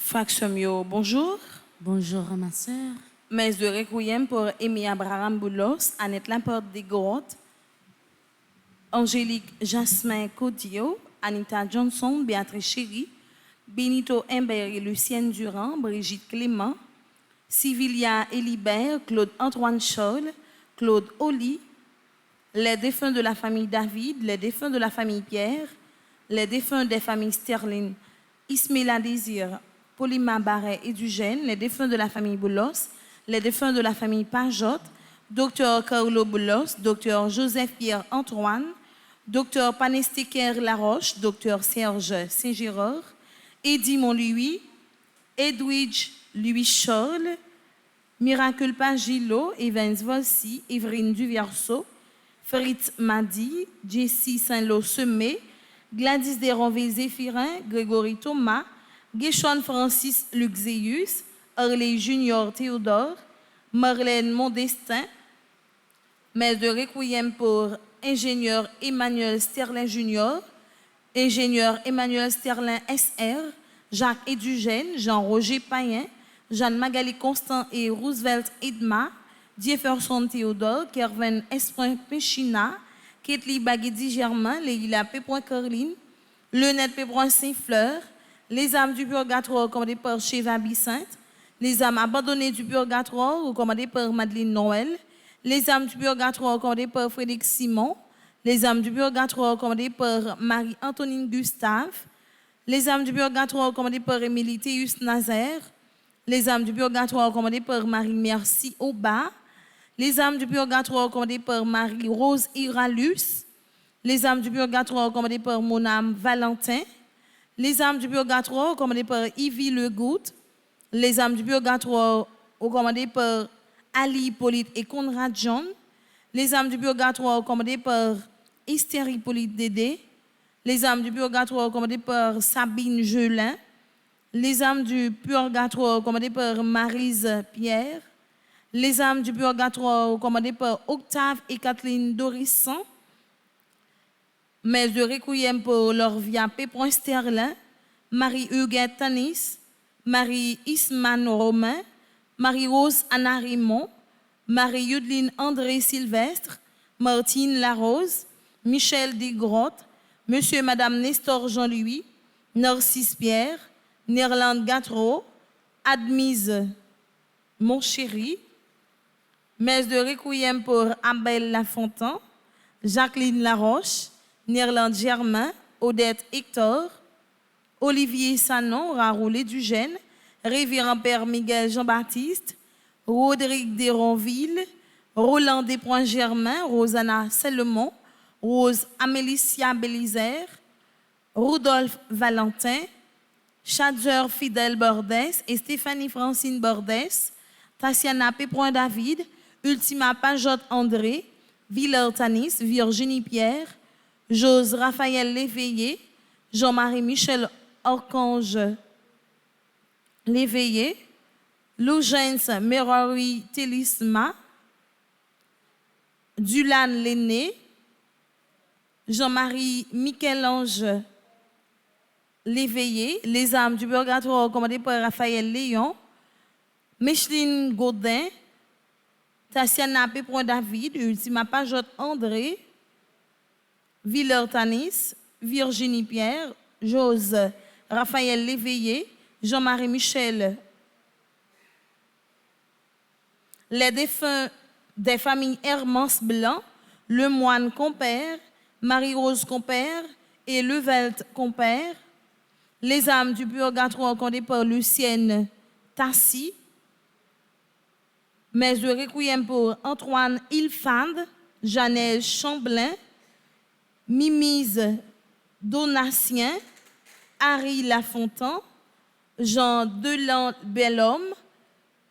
Faction, bonjour. Bonjour ma sœur. Mes de requiem pour Amy Abraham Boulos, Annette Laporte des Grottes, Angélique Jasmin Codillo, Anita Johnson, Béatrice Chéry, Benito Imbert et Lucienne Durand, Brigitte Clément, Sivilia Elibert, Claude Antoine Scholl, Claude Oli, les défunts de la famille David, les défunts de la famille Pierre, les défunts des familles Sterling, Ismaila Désir, Paulima Barret et Dugène, les défunts de la famille Boulos, les défunts de la famille Pajotte, Dr Carlo Boulos, Dr Joseph-Pierre Antoine, Dr Panestiker Laroche, Dr Serge Saint-Gérard, Eddie Montlouis, Edwidge Louis Scholl, Miracle Pagilo, Evans Volsi, Évelyne Duverseau, Fritz Madi, Jessie Saint-Lô Semé, Gladys Desronville-Zéphirin, Grégory Thomas, Guéchon Francis Luxéus, Orley Junior Théodore, Marlène Mondestin, mère de requiem pour ingénieur Emmanuel Sterlin Junior, ingénieur Emmanuel Sterlin SR, Jacques Edugène, Jean-Roger Payen, Jeanne-Magali Constant et Roosevelt Edma, Jefferson Théodore, Kervin Esprin Pechina, Ketli Baguedi Germain, Leila Pépouin Caroline, Lenette Pépouin Saint-Fleur, les âmes du purgatoire commandées par Cheva Bicinte, les âmes abandonnées du purgatoire recommandées par Madeleine Noël, les âmes du purgatoire commandées par Frédéric Simon, les âmes du purgatoire commandées par Marie-Antonine Gustave, les âmes du purgatoire commandées par Émilie Théus Nazaire, les âmes du purgatoire commandées par Marie-Merci Auba, les âmes du purgatoire commandées par Marie-Rose Iralus, les âmes du purgatoire commandées par mon âme Valentin, les âmes du purgatoire commandées par Yves Legoutte, les âmes du purgatoire commandées par Ali Hippolyte et Conrad John, les âmes du purgatoire commandées par Esther Hippolyte Dédé, les âmes du purgatoire commandées par Sabine Gelin, les âmes du purgatoire commandées par Maryse Pierre, les âmes du purgatoire commandées par Octave et Kathleen Dorisson, mère de requiem pour leur via Pépin Sterlin, Marie-Huguette Tanis, Marie-Isman Romain, Marie-Rose Anna Raymond, Marie-Yudeline André Sylvestre, Martine Larose, Michel Desgrottes, Monsieur et Madame Nestor Jean-Louis, Narcisse Pierre, Nerland Gatreau, Admise Monchéri, messe de requiem pour Abel Lafontaine, Jacqueline Laroche, Nerland Germain, Odette Hector, Olivier Sanon, Raroulé Dugène, Révérend Père Miguel Jean-Baptiste, Rodrigue Desronville, Roland Despoints-Germain, Rosanna Sellemont, Rose Amélicia Bélizer, Rudolphe Valentin, Chadzer Fidèle Bordes et Stéphanie Francine Bordes, Tatiana Pépron David, Ultima Pajotte André, Villers Tanis, Virginie Pierre, Jose Raphaël Léveillé, Jean-Marie Michel Archange Léveillé, Lougens Merori Télisma, Dulan Lenné, Jean-Marie Michel-Ange Léveillé, Les âmes du purgatoire commandées par Raphaël Léon, Micheline Gaudin, Tatiana Pépron David, Ultima Pajotte André, Villers Tanis, Virginie Pierre, Jose Raphaël Léveillé, Jean-Marie Michel. Les défunts des familles Hermance Blanc, Lemoine Compère, Marie-Rose Compère et Levelt Compère. Les âmes du purgatoire commandées par Lucienne Tassi. Messe de requiem pour Antoine Ilfand, Janelle Chamblin, Mimise Donatien, Harry Lafontan, Jean Delan Bellhomme,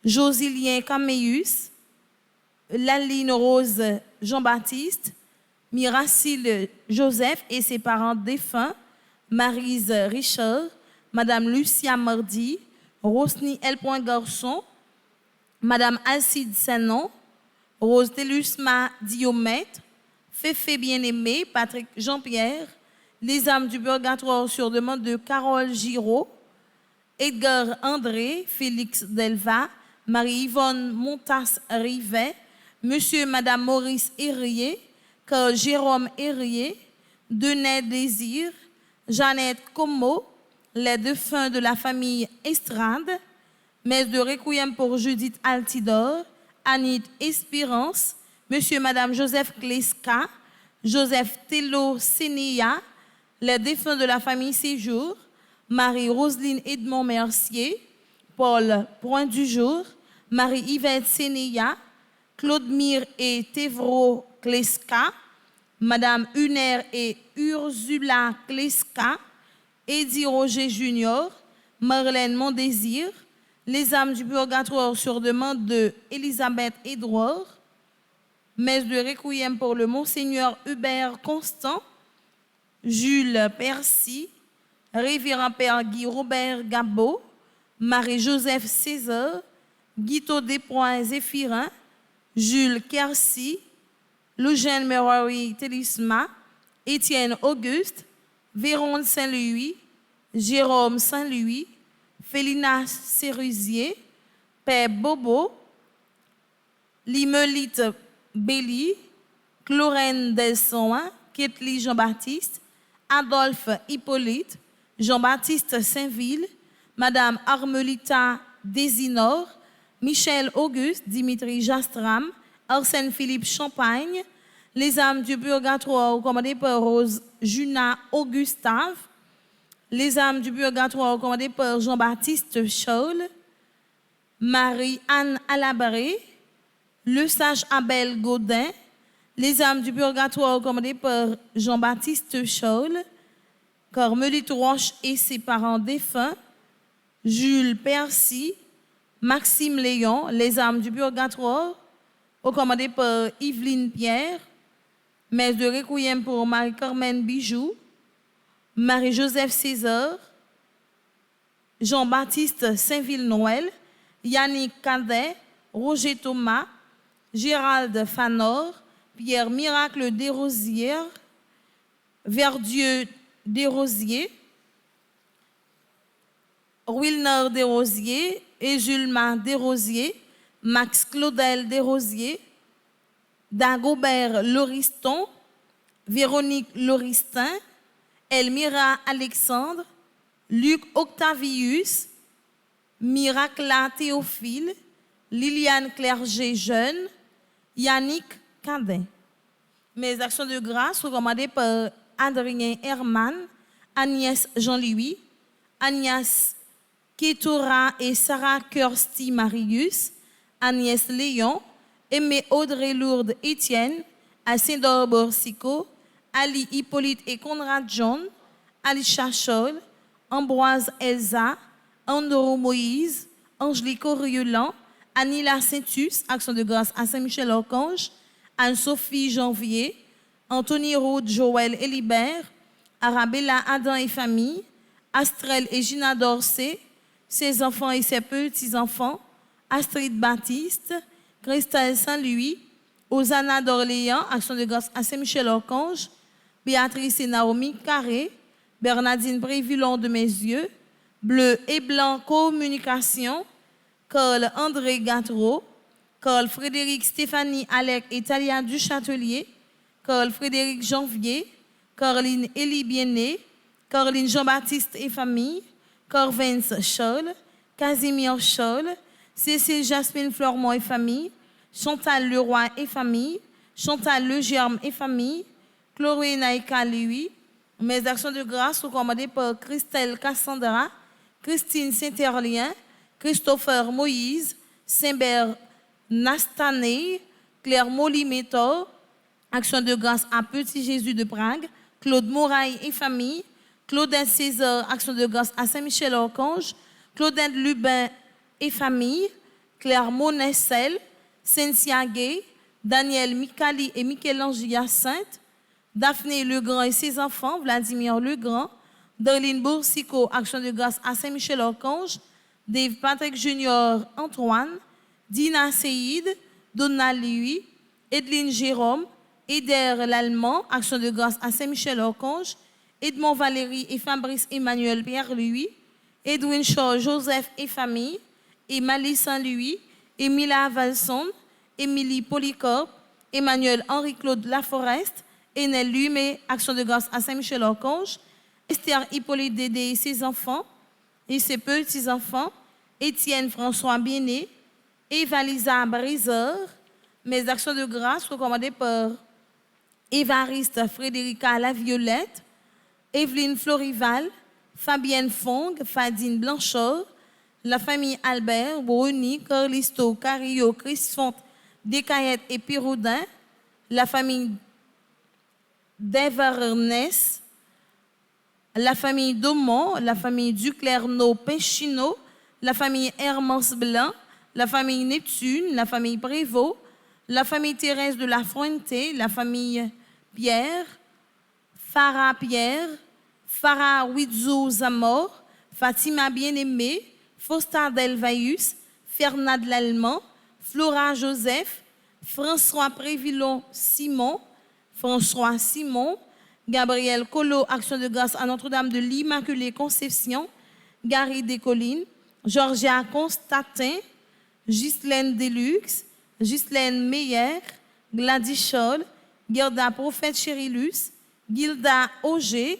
Josilien Caméus, Laline Rose Jean-Baptiste, Miracile Joseph et ses parents défunts, Maryse Richard, Madame Lucia Mardi, Rosny L. Garçon, Madame Alcide Sanon, Rose Telusma Diomètre, Féfé Bien-Aimé, Patrick Jean-Pierre, Les âmes du purgatoire sur demande de Carole Giraud, Edgar André, Félix Delva, Marie-Yvonne Montas-Rivet, Monsieur et Madame Maurice Herrier, Carl Jérôme Herrier, Denay Désir, Jeannette Como, les défunts de la famille Estrade, messe de requiem pour Judith Altidor, Anit Espérance, Monsieur et Madame Joseph Kleska, Joseph Tello Sénéa, les défunts de la famille Séjour, Marie-Roseline Edmond Mercier, Paul Point du Jour, Marie-Yvette Sénéa, Claude Mire et Thévro Kleska, Madame Huner et Ursula Kleska, Eddie Roger Junior, Marlène Mondésir, les âmes du purgatoire sur demande de Elisabeth Édouard, messe de requiem pour le Monseigneur Hubert Constant, Jules Percy, Révérend Père Guy Robert Gabot, Marie-Joseph César, Guito Despoints Zéphirin, Jules Kersi, Eugène Merori Télisma, Étienne Auguste, Véron Saint-Louis, Jérôme Saint-Louis, Félina Sérusier, Père Bobo, Limelite Belly, Clorène Delsoin, Ketli Jean-Baptiste, Adolphe Hippolyte, Jean-Baptiste Saint-Ville, Madame Armelita Désinor, Michel Auguste, Dimitri Jastram, Arsène Philippe Champagne, les âmes du purgatoire commandées par Rose Juna Augustave, les âmes du purgatoire commandées par Jean-Baptiste Scholl, Marie-Anne Alabaré, le sage Abel Gaudin, les âmes du purgatoire commandées par Jean-Baptiste Scholl, Carmelite Roche et ses parents défunts, Jules Percy, Maxime Léon, les âmes du purgatoire, commandées par Yveline Pierre, messe de requiem pour Marie-Carmen Bijou, Marie-Joseph César, Jean-Baptiste Saint-Ville-Noël, Yannick Cadet, Roger Thomas, Gérald Fanor, Pierre Miracle Desrosières, Verdieu Desrosiers, Wilner Desrosiers, Ejulma Desrosiers, Max Claudel Desrosiers, Dagobert Lauriston, Véronique Lauristin, Elmira Alexandre, Luc Octavius, Miracla Théophile, Liliane Clerget Jeune, Yannick Cadet. Mes actions de grâce recommandées par Adrien Herman, Agnès Jean-Louis, Agnès Ketora et Sarah Kirsty Marius, Agnès Léon, Aimé Audrey Lourdes Étienne, Alcindor Borsico, Ali Hippolyte et Conrad John, Ali Chachol, Ambroise Elsa, Andoro Moïse, Angélique Oriolan, Anila Saintus, Action de grâce à Saint-Michel-Archange, Anne-Sophie Janvier, Anthony Roud, Joël Elibert, Arabella Adam et famille, Astrel et Gina Dorsey, ses enfants et ses petits-enfants, Astrid Baptiste, Christelle Saint-Louis, Hosanna d'Orléans, Action de grâce à Saint-Michel-Archange, Béatrice et Naomi Carré, Bernardine Prévillon de Mes Yeux, Bleu et Blanc Communication, Carl André Gatreau, Carl Frédéric Stéphanie Alec et Talia Duchâtelier, Carl Frédéric Janvier, Caroline Élie Bienné, Caroline Jean-Baptiste et famille, Corvence Charles, Casimir Charles, Cécile Jasmine Fleurmont et famille, Chantal Leroy et famille, Chantal Legerme et famille, Chloé Naïka Louis. Mes actions de grâce sont commandées par Christelle Cassandra, Christine Saint-Herlien, Christopher Moïse, Saint-Bert Nastané, Claire Molly-Métor. Action de grâce à Petit Jésus de Prague, Claude Moraille et famille, Claudette César, action de grâce à Saint-Michel-Archange, Claudette Lubin et famille, Claire Monessel, Cynthia Gay, Daniel Mikali et Michel-Ange Hyacinthe, Daphné Legrand et ses enfants, Vladimir Legrand, Darlene Boursicot, action de grâce à Saint-Michel-Archange, Dave Patrick Junior Antoine, Dina Seïd, Donna Louis, Edline Jérôme, Eder l'Allemand, action de grâce à Saint-Michel-Archange, Edmond Valérie et Fabrice Emmanuel Pierre-Louis, Edwin Shaw, Joseph et famille, Emalie Saint-Louis, Emilia Valson, Émilie Polycorpe, Emmanuel Henri-Claude Laforest, Enel Lumé, action de grâce à Saint-Michel-Archange, Esther Hippolyte Dédé et ses enfants et ses petits-enfants, Étienne François Bienné, Eva-Lisa Briseur. Mes actions de grâce recommandées par Évariste Frédérica Laviolette, Evelyne Florival, Fabienne Fong, Fadine Blanchard, la famille Albert, Bruni, Carlisto, Carillo, Crisfont, Descaillettes et Piroudin, la famille Deverness, la famille Daumont, la famille Duclerno Pechino, la famille Hermance Blanc, la famille Neptune, la famille Prévost, la famille Thérèse de la Fuente, la famille Pierre, Farah Pierre, Farah Widzo Zamor, Fatima Bien-Aimée, Fausta Delvaïus, Fernand Lallemand, Flora Joseph, François Prévillon Simon, François Simon, Gabriel Collot, Action de grâce à Notre-Dame de l'Immaculée Conception, Gary Descollines, Georgia Constantin, Ghislaine Deluxe, Ghislaine Meyer, Gladys Scholl, Gerda Prophète Chérilus, Gilda Auger.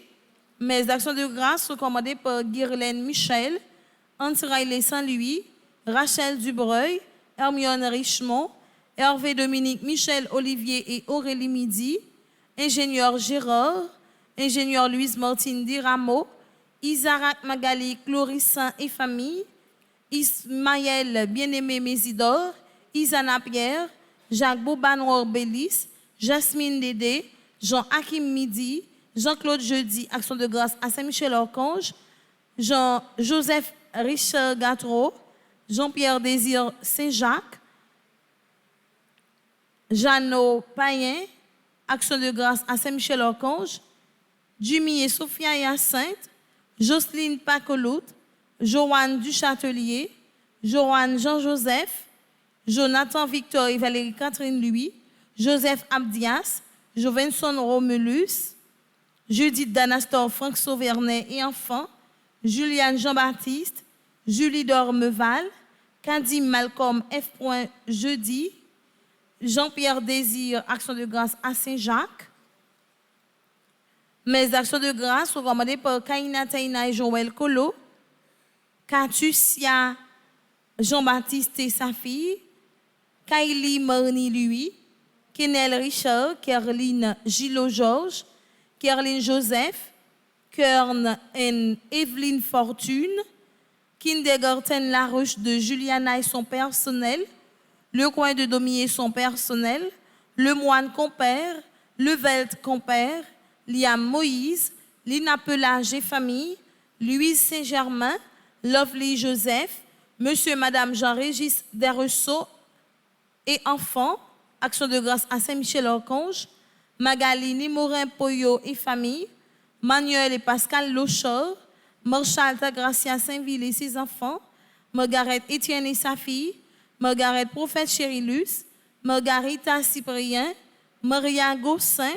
Mes actions de grâce sont commandées par Guirlaine Michel, Anne-Riley Saint-Louis, Rachel Dubreuil, Hermione Richemont, Hervé Dominique Michel Olivier et Aurélie Midi, Ingénieur Gérard, Ingénieur Louise Martine Diramo, Isaac Magali Clorissin et famille, Ismaël Bien-Aimé Mésidor, Isana Pierre, Jacques Bobanor Bélis, Jasmine Dédé, Jean-Hakim Midi, Jean-Claude Jeudi, Action de grâce à Saint-Michel-Archange, Jean-Joseph Richard Gatreau, Jean-Pierre Désir Saint-Jacques, Jeannot Payen, Action de grâce à Saint-Michel-Archange, Jimmy et Sophia Hyacinthe, Jocelyne Pacolout, Joanne Duchâtelier, Joanne Jean-Joseph, Jonathan Victor et Valérie Catherine Louis, Joseph Abdias, Jovenson Romulus, Judith Danastor, Franck Sauvernet et enfants, Juliane Jean-Baptiste, Julie Dormeval, Kadim Malcolm F. Jeudi, Jean-Pierre Désir, Action de grâce à Saint-Jacques. Mes actions de grâce sont commandées par Kaina Taina et Joël Colo, Katusia Jean-Baptiste et sa fille, Kylie Marnie Louis, Kenel Richard, Kerline Gilo Georges, Kerline Joseph, Kern et Evelyne Fortune, Kindergarten Larouche de Juliana et son personnel, Le Coin de Domier et son personnel, Le Moine Compère, Le Velt Compère, Liam Moïse, Lina Pelage et famille, Louise Saint-Germain, Lovely Joseph, Monsieur et Madame Jean-Régis Desresseaux et enfants, Action de grâce à Saint-Michel-Archange, Magali Morin-Poyo et famille, Manuel et Pascal Lochor, Marshall Gracia Saint-Ville et ses enfants, Margaret Étienne et sa fille, Margaret Prophète Chérilus, Margarita Cyprien, Maria Gossin,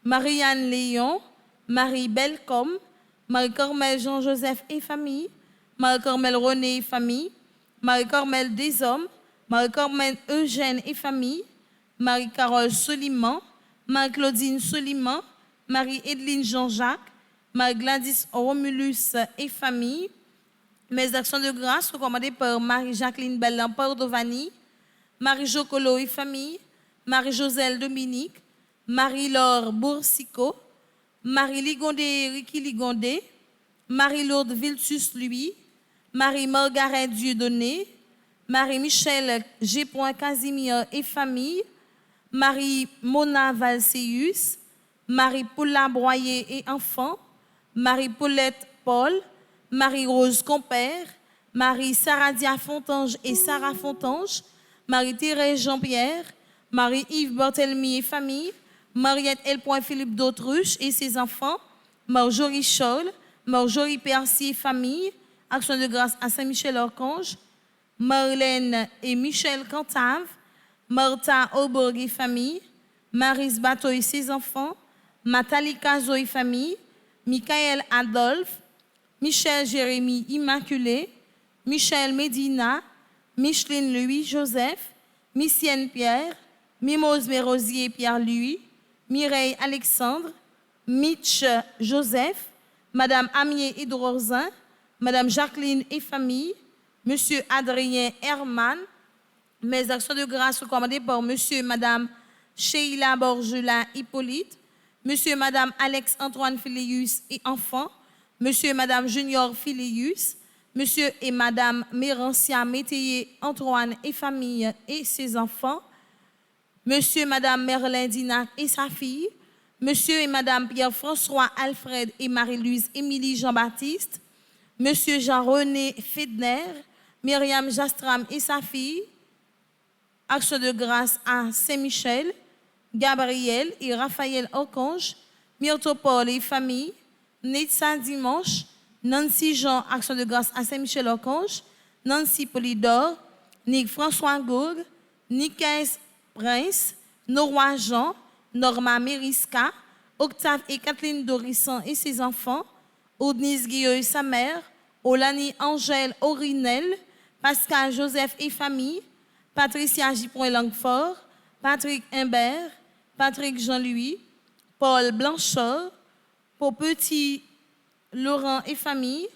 Marianne Léon, Marie Belcom, Marie-Cormel Jean-Joseph et famille, Marie-Cormel René et famille, Marie-Cormel Deshommes, Marie-Cormel Eugène et famille, Marie-Carole Soliman, Marie-Claudine Soliman, Marie-Edline Jean-Jacques, Marie-Gladys Romulus et famille. Mes actions de grâce recommandées par Marie-Jacqueline Bellan Pordovani, Marie-Jocolo et famille, Marie-Joselle Dominique, Marie-Laure Boursico, Marie-Ligondé et Ricky Ligondé, Marie-Lourdes Viltus Louis, Marie-Margaret Dieudonné, Marie-Michel G. Casimir et famille, Marie-Mona Valséus, Marie-Paula Broyer et enfants, Marie-Paulette Paul, Marie-Rose Compère, Marie-Saradia Fontange et Sarah Fontange, Marie-Thérèse Jean-Pierre, Marie-Yves Barthélemy et famille, Mariette L. Philippe d'Autruche et ses enfants, Marjorie Scholl, Marjorie Percy et famille, Action de grâce à Saint-Michel-Archange, Marlène et Michel Cantave, Martha Aubourg et famille, Maris Bateau et ses enfants, Nathalie Cazo et famille, Michael Adolphe, Michel Jérémy Immaculé, Michel Médina, Micheline Louis Joseph, Missienne Pierre, Mimose Mérosier Pierre-Louis, Mireille Alexandre, Mitch Joseph, Madame Amier Hydrorzin, Madame Jacqueline et famille, Monsieur Adrien Herman. Mes actions de grâce recommandées par Monsieur et Madame Sheila Borjula Hippolyte, Monsieur et Madame Alex Antoine Phileus et enfants, Monsieur et Madame Junior Phileus, Monsieur et Madame Mérancia Métayer Antoine et famille et ses enfants, Monsieur et Madame Merlin Dinac et sa fille, Monsieur et Madame Pierre-François Alfred et Marie-Louise Émilie Jean-Baptiste, Monsieur Jean-René Fedner, Myriam Jastram et sa fille, Action de grâce à Saint-Michel, Gabriel et Raphaël Archange, Myrtopole et famille, Netsa Dimanche, Nancy Jean, Action de grâce à Saint-Michel-Archange, Nancy Polydore, Nick François Gourg, Nicaise Prince, Noroy Jean, Norma Meriska, Octave et Kathleen Dorisson et ses enfants, Audnis Guillaume et sa mère, Olani Angèle Orinel, Pascal Joseph et famille, Patricia Gipon et Langfort, Patrick Imbert, Patrick Jean-Louis, Paul Blanchard, pour Petit Laurent et famille,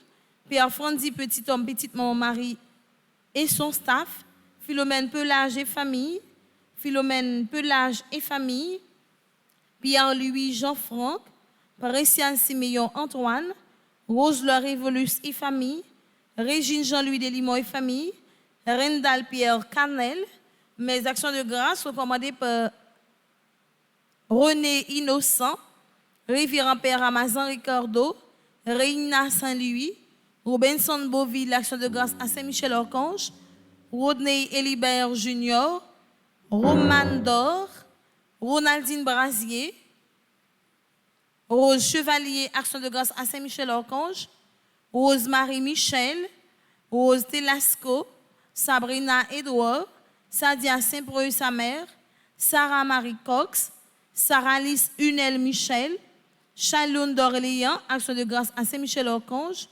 Pierre Frandy Petit Homme, Petite Maman Marie et son staff, Philomène Pelage et famille, Philomène Pelage et famille, Pierre-Louis Jean-Franck, Parisian Siméon Antoine, Rose-Laure Révolus et famille, Régine Jean-Louis Delimont et famille, Rendal Pierre Canel. Mes actions de grâce recommandées par René Innocent, Révérend Père Ramazan Ricardo, Reina Saint-Louis, Robinson Beauville, l'action de grâce à Saint-Michel-Archange, Rodney Elibert Junior, Roman Dor, Ronaldine Brasier, Rose Chevalier, action de grâce à Saint-Michel-Archange, Rose-Marie Michel, Rose Telasco, Sabrina Edouard, Sadia Saint-Preux sa mère, Sarah Marie Cox, Sarah Lys Unel Michel, Chaloun d'Orléans, action de grâce à Saint-Michel-Archange,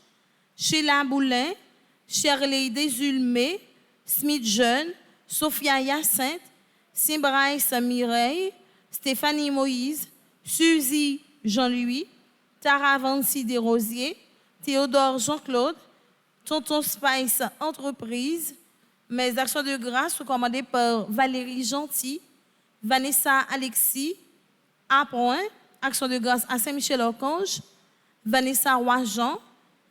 Sheila Boulin, Shirley Desulmé, Smith Jeune, Sophia Hyacinthe, Saint-Bryce Mireille, Stéphanie Moïse, Suzy Jean-Louis, Tara Vancy Desrosiers, Théodore Jean-Claude, Tonton Spice Entreprise. Mes actions de grâce recommandées par Valérie Gentil, Vanessa Alexis, A. Action de grâce à Saint-Michel-Archange, Vanessa Roy-Jean,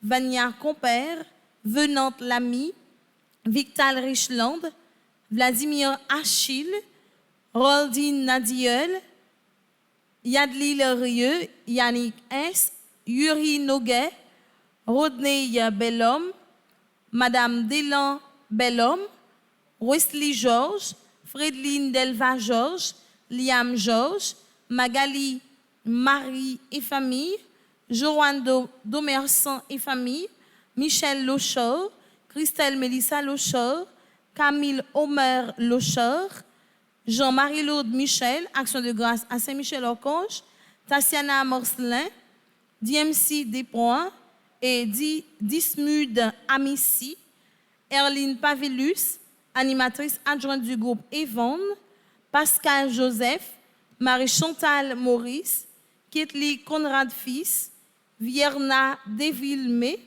Vania Compère, Venante Lamy, Victal Richland, Vladimir Achille, Roldine Nadieul, Yadli Lerieux, Yannick S., Yuri Noguet, Rodney Bellhomme, Madame Delan Bellhomme, Wesley Georges, Frédeline Delva Georges, Liam Georges, Magali Marie et famille, Joanne Domersan et famille, Michel Lochor, Christelle Mélissa Lochor, Camille Omer Lochor, Jean-Marie Lourdes Michel, Action de grâce à Saint-Michel-Archange, Tatiana Morcelin, DMC Despoints et Dismude Amici, Erline Pavilus, animatrice adjointe du groupe Yvonne, Pascal Joseph, Marie-Chantal Maurice, Ketli Conrad Fils, Vierna Devillemé,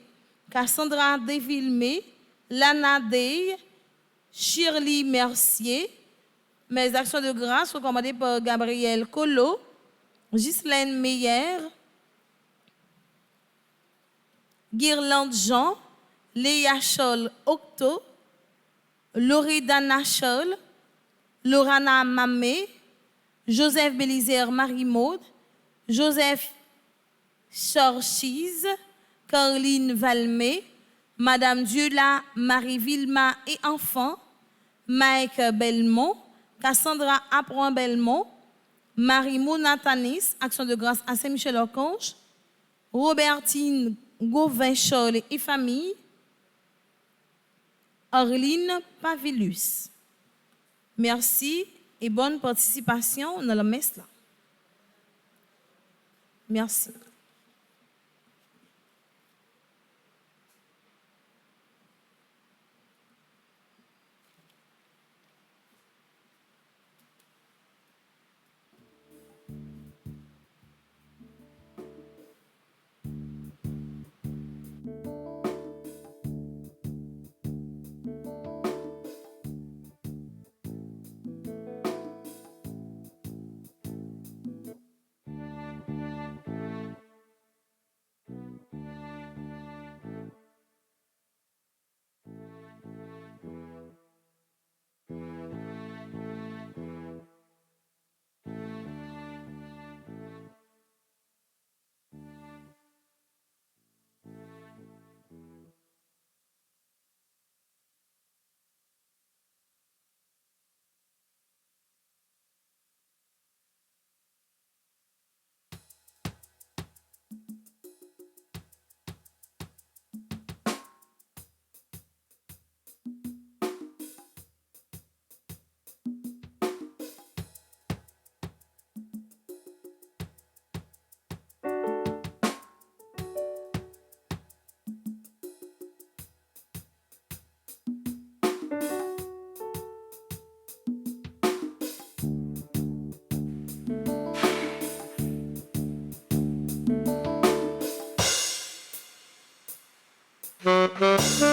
Cassandra Devillemé, Lana Dey, Shirley Mercier. Mes actions de grâce recommandées par Gabriel Collot, Ghislaine Meyer, Guirlande Jean, Léa Scholl Octo, Loredana Scholl, Lorana Mamé, Joseph Bélizer Marie-Maude, Joseph Chorchise, Caroline Valmé, Madame Dieula Marie-Vilma et enfants, Mike Belmont, Cassandra Apron Belmont, Marie Monatanis, Action de grâce à Saint-Michel-Archange, Robertine Gauvin-Cholle et famille, Orline Pavilus. Merci et bonne participation dans la messe là. Merci. Tout le monde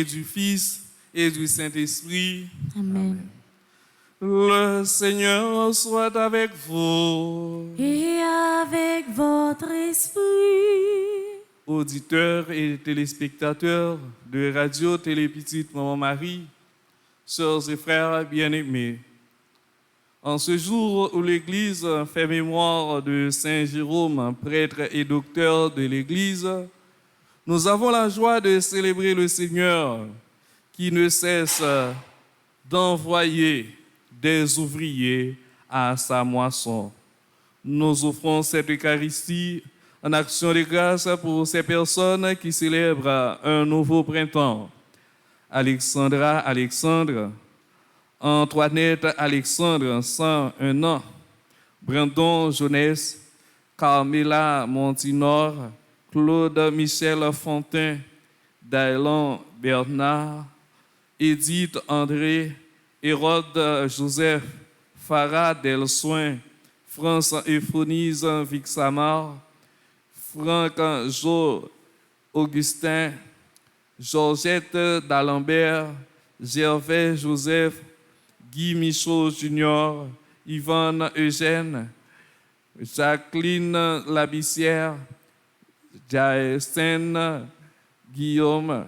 et du Fils et du Saint-Esprit. Amen. Le Seigneur soit avec vous. Et avec votre esprit. Auditeurs et téléspectateurs de Radio Télé Petite Maman Marie, sœurs et frères bien-aimés, en ce jour où l'Église fait mémoire de Saint Jérôme, prêtre et docteur de l'Église, nous avons la joie de célébrer le Seigneur qui ne cesse d'envoyer des ouvriers à sa moisson. Nous offrons cette Eucharistie en action de grâce pour ces personnes qui célèbrent un nouveau printemps. Alexandra Alexandre, Antoinette Alexandre, 101 ans, Brandon Jeunesse, Carmela Montinor, Claude Michel Fontaine, Dailon Bernard, Edith André, Hérode Joseph, Farah Delsoin, France Euphonie Vixamar, Franck Jo Augustin, Georgette d'Alembert, Gervais Joseph, Guy Michaud Junior, Yvonne Eugène, Jacqueline Labissière, Jaëstène Guillaume,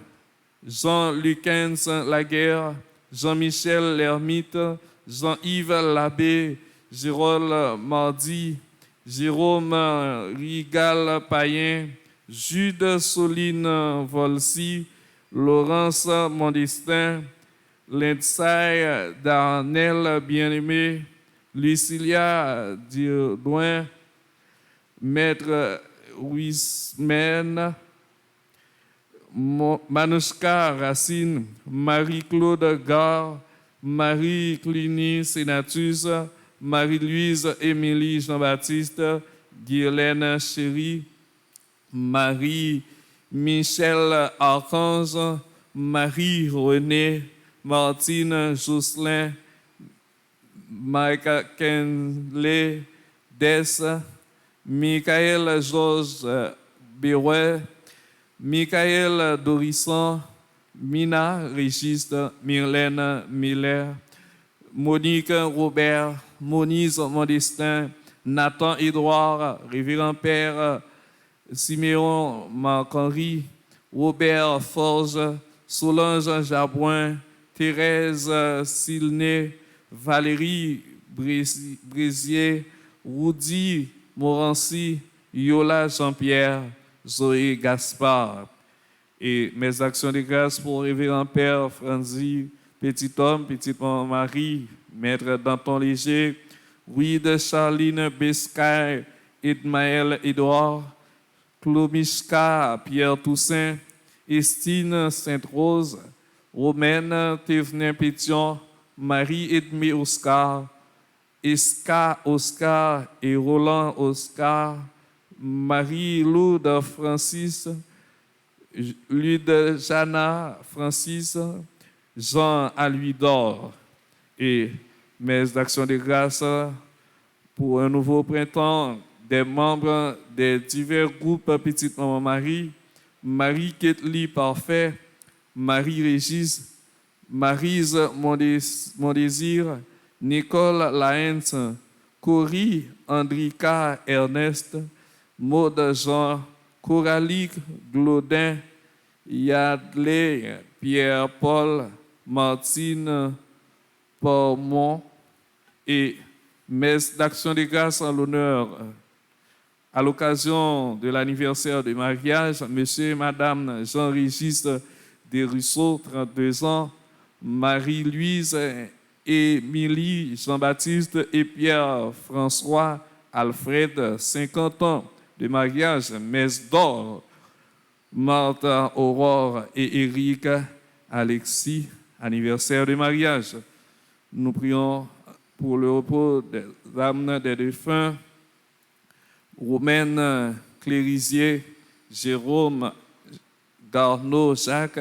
Jean-Lucens Laguerre, Jean-Michel Lermite, Jean-Yves Labbé, Jérôme Mardi, Jérôme Rigal Payen, Jude Soline Volsi, Laurence Mondestin, Lindsay Darnel Bien-Aimé, Lucilia Diodouin, Maître Wismen, Manouchka Racine, Marie-Claude Gare, Marie Cluny Sénatus, Marie-Louise Émilie Jean-Baptiste, Guylaine Chéri, Marie-Michel Archange, Marie-Renée, Martine Jocelyn, Mike Kenley Dess, Michael Georges Bérouet, Michael Dorisson, Mina Régiste, Myrlène Miller, Monique Robert, Monize Modestin, Nathan Édouard, Révérend Père Siméon Marc-Henri, Robert Forge, Solange Jabouin, Thérèse Silné, Valérie Brézier, Rudy Morancy, Yola Jean-Pierre, Zoé Gaspard. Et mes actions de grâce pour Révérend Père Franzi, Petit Homme, Petite Maman Marie, Maître Danton Léger, Wide Charline Bescaille, Edmaël Édouard, Clomishka Pierre Toussaint, Estine Sainte-Rose, Romaine Thévenin Pétion, Marie-Edmé Oscar, Esca Oscar et Roland Oscar, Marie-Loude Francis, Lude Jana Francis, Jean Aluidor. Et mes actions de grâce pour un nouveau printemps des membres des divers groupes Petite Maman Marie, Marie-Ketli Parfait, Marie-Régis, Maryse Mondésir, Nicole Laens, Cory Andrika Ernest, Maud Jean, Coralie Glaudin, Yadley Pierre-Paul, Martine Pormont et mes actions de grâce en l'honneur à l'occasion de l'anniversaire de mariage, Monsieur et Madame Jean-Régis Desruisseaux, 32 ans, Marie-Louise Émilie Jean-Baptiste et Pierre-François Alfred, 50 ans de mariage, messe d'or, Martha Aurore et Éric Alexis, anniversaire de mariage. Nous prions pour le repos des âmes des défunts, Romaine Clérisier, Jérôme Garneau Jacques,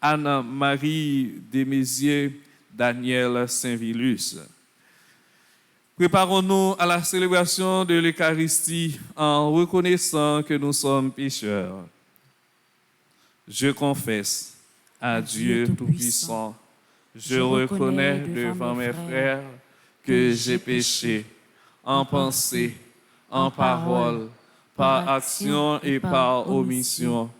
Anne-Marie Desméziers, Daniel Saint-Vilus. Préparons-nous à la célébration de l'Eucharistie en reconnaissant que nous sommes pécheurs. Je confesse à Dieu Tout-Puissant. Je reconnais devant mes frères que j'ai péché en pensée, en parole, par action et par omission.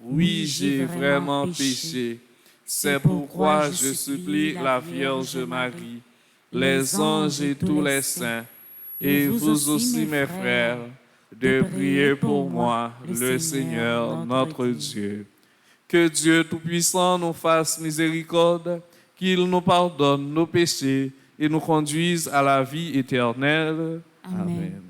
Oui, j'ai vraiment péché. C'est pourquoi je supplie la Vierge Marie, les anges et tous les saints, et vous aussi mes frères, de prier pour moi, le Seigneur notre Dieu. Que Dieu Tout-Puissant nous fasse miséricorde, qu'il nous pardonne nos péchés et nous conduise à la vie éternelle. Amen.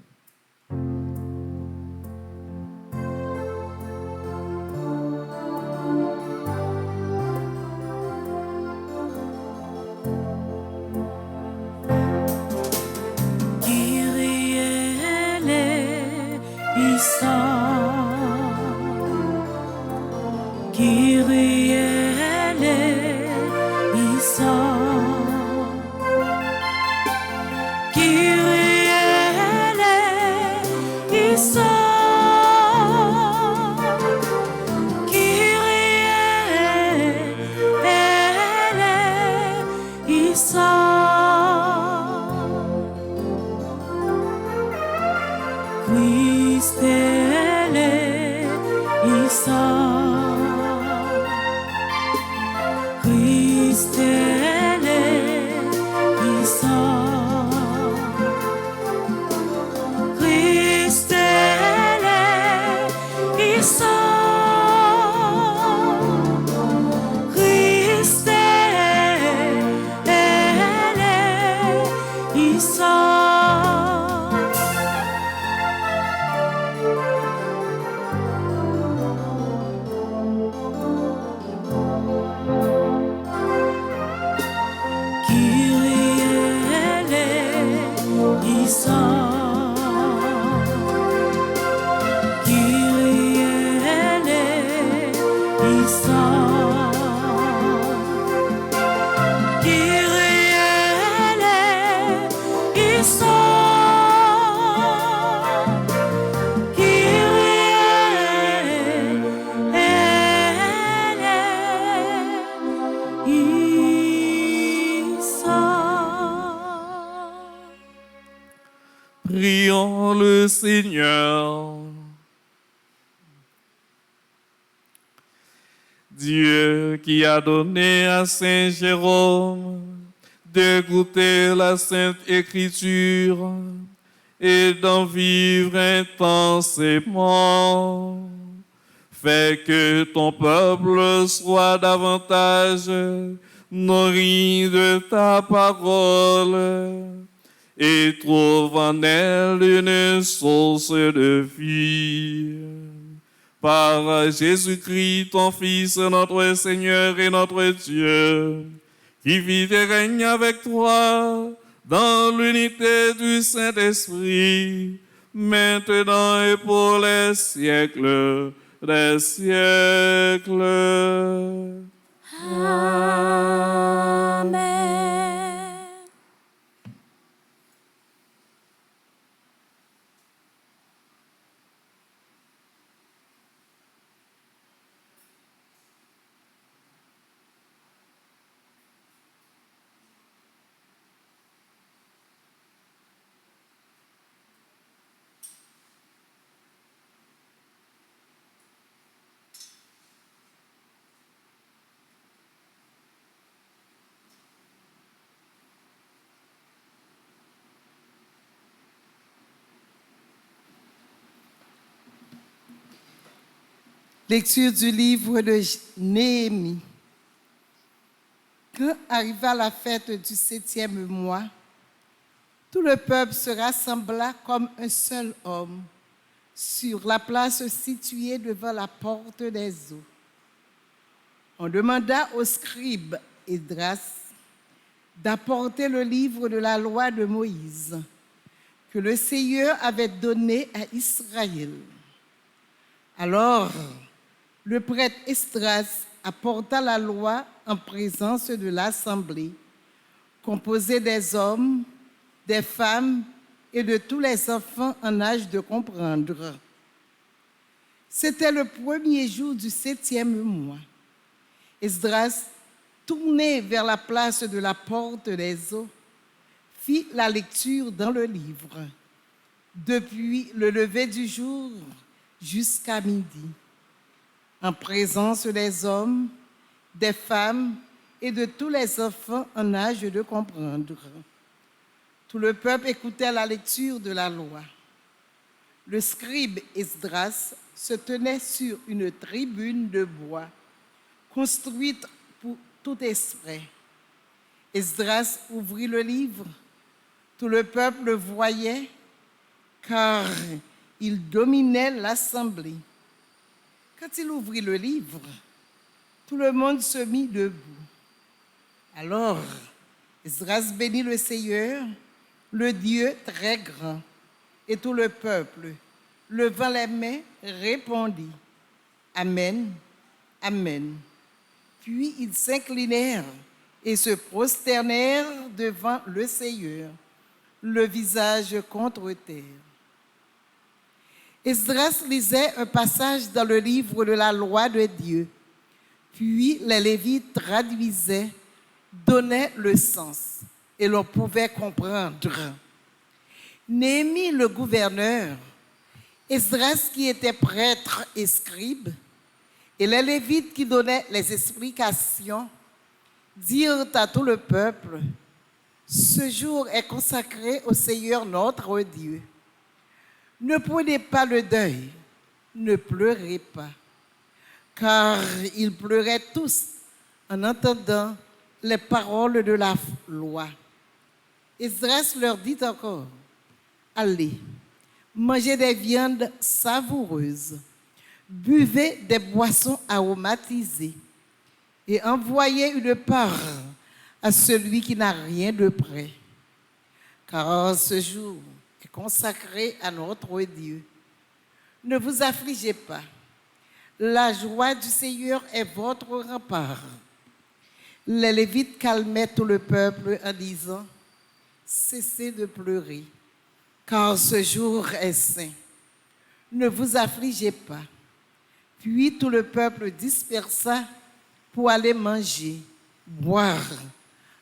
Prions le Seigneur. Dieu qui a donné à Saint Jérôme de goûter la Sainte Écriture et d'en vivre intensément, fais que ton peuple soit davantage nourri de ta parole et trouve en elle une source de vie. Par Jésus-Christ, ton Fils, notre Seigneur et notre Dieu, qui vit et règne avec toi dans l'unité du Saint-Esprit, maintenant et pour les siècles des siècles. Amen. Lecture du livre de Néhémie. Quand arriva la fête du 7e mois, tout le peuple se rassembla comme un seul homme sur la place située devant la porte des eaux. On demanda au scribe Esdras d'apporter le livre de la loi de Moïse que le Seigneur avait donné à Israël. Alors, le prêtre Esdras apporta la loi en présence de l'assemblée, composée des hommes, des femmes et de tous les enfants en âge de comprendre. C'était le premier jour du 7e mois. Esdras, tourné vers la place de la porte des eaux, fit la lecture dans le livre, depuis le lever du jour jusqu'à midi, en présence des hommes, des femmes et de tous les enfants en âge de comprendre. Tout le peuple écoutait la lecture de la loi. Le scribe Esdras se tenait sur une tribune de bois, construite pour tout esprit. Esdras ouvrit le livre. Tout le peuple le voyait, car il dominait l'assemblée. Quand il ouvrit le livre, tout le monde se mit debout. Alors, Esdras bénit le Seigneur, le Dieu très grand, et tout le peuple, levant les mains, répondit « Amen, Amen ». Puis ils s'inclinèrent et se prosternèrent devant le Seigneur, le visage contre terre. Esdras lisait un passage dans le livre de la loi de Dieu. Puis les Lévites traduisaient, donnaient le sens, et l'on pouvait comprendre. Néhémie, le gouverneur, Esdras qui était prêtre et scribe, et les Lévites qui donnaient les explications, dirent à tout le peuple, « Ce jour est consacré au Seigneur notre Dieu. Ne prenez pas le deuil, ne pleurez pas. » Car ils pleuraient tous en entendant les paroles de la loi. Esdras leur dit encore, « Allez, mangez des viandes savoureuses, buvez des boissons aromatisées et envoyez une part à celui qui n'a rien de près. Car ce jour est consacré à notre Dieu. Ne vous affligez pas. La joie du Seigneur est votre rempart. » Les Lévites calmaient tout le peuple en disant, « Cessez de pleurer, car ce jour est saint. Ne vous affligez pas. » Puis tout le peuple dispersa pour aller manger, boire,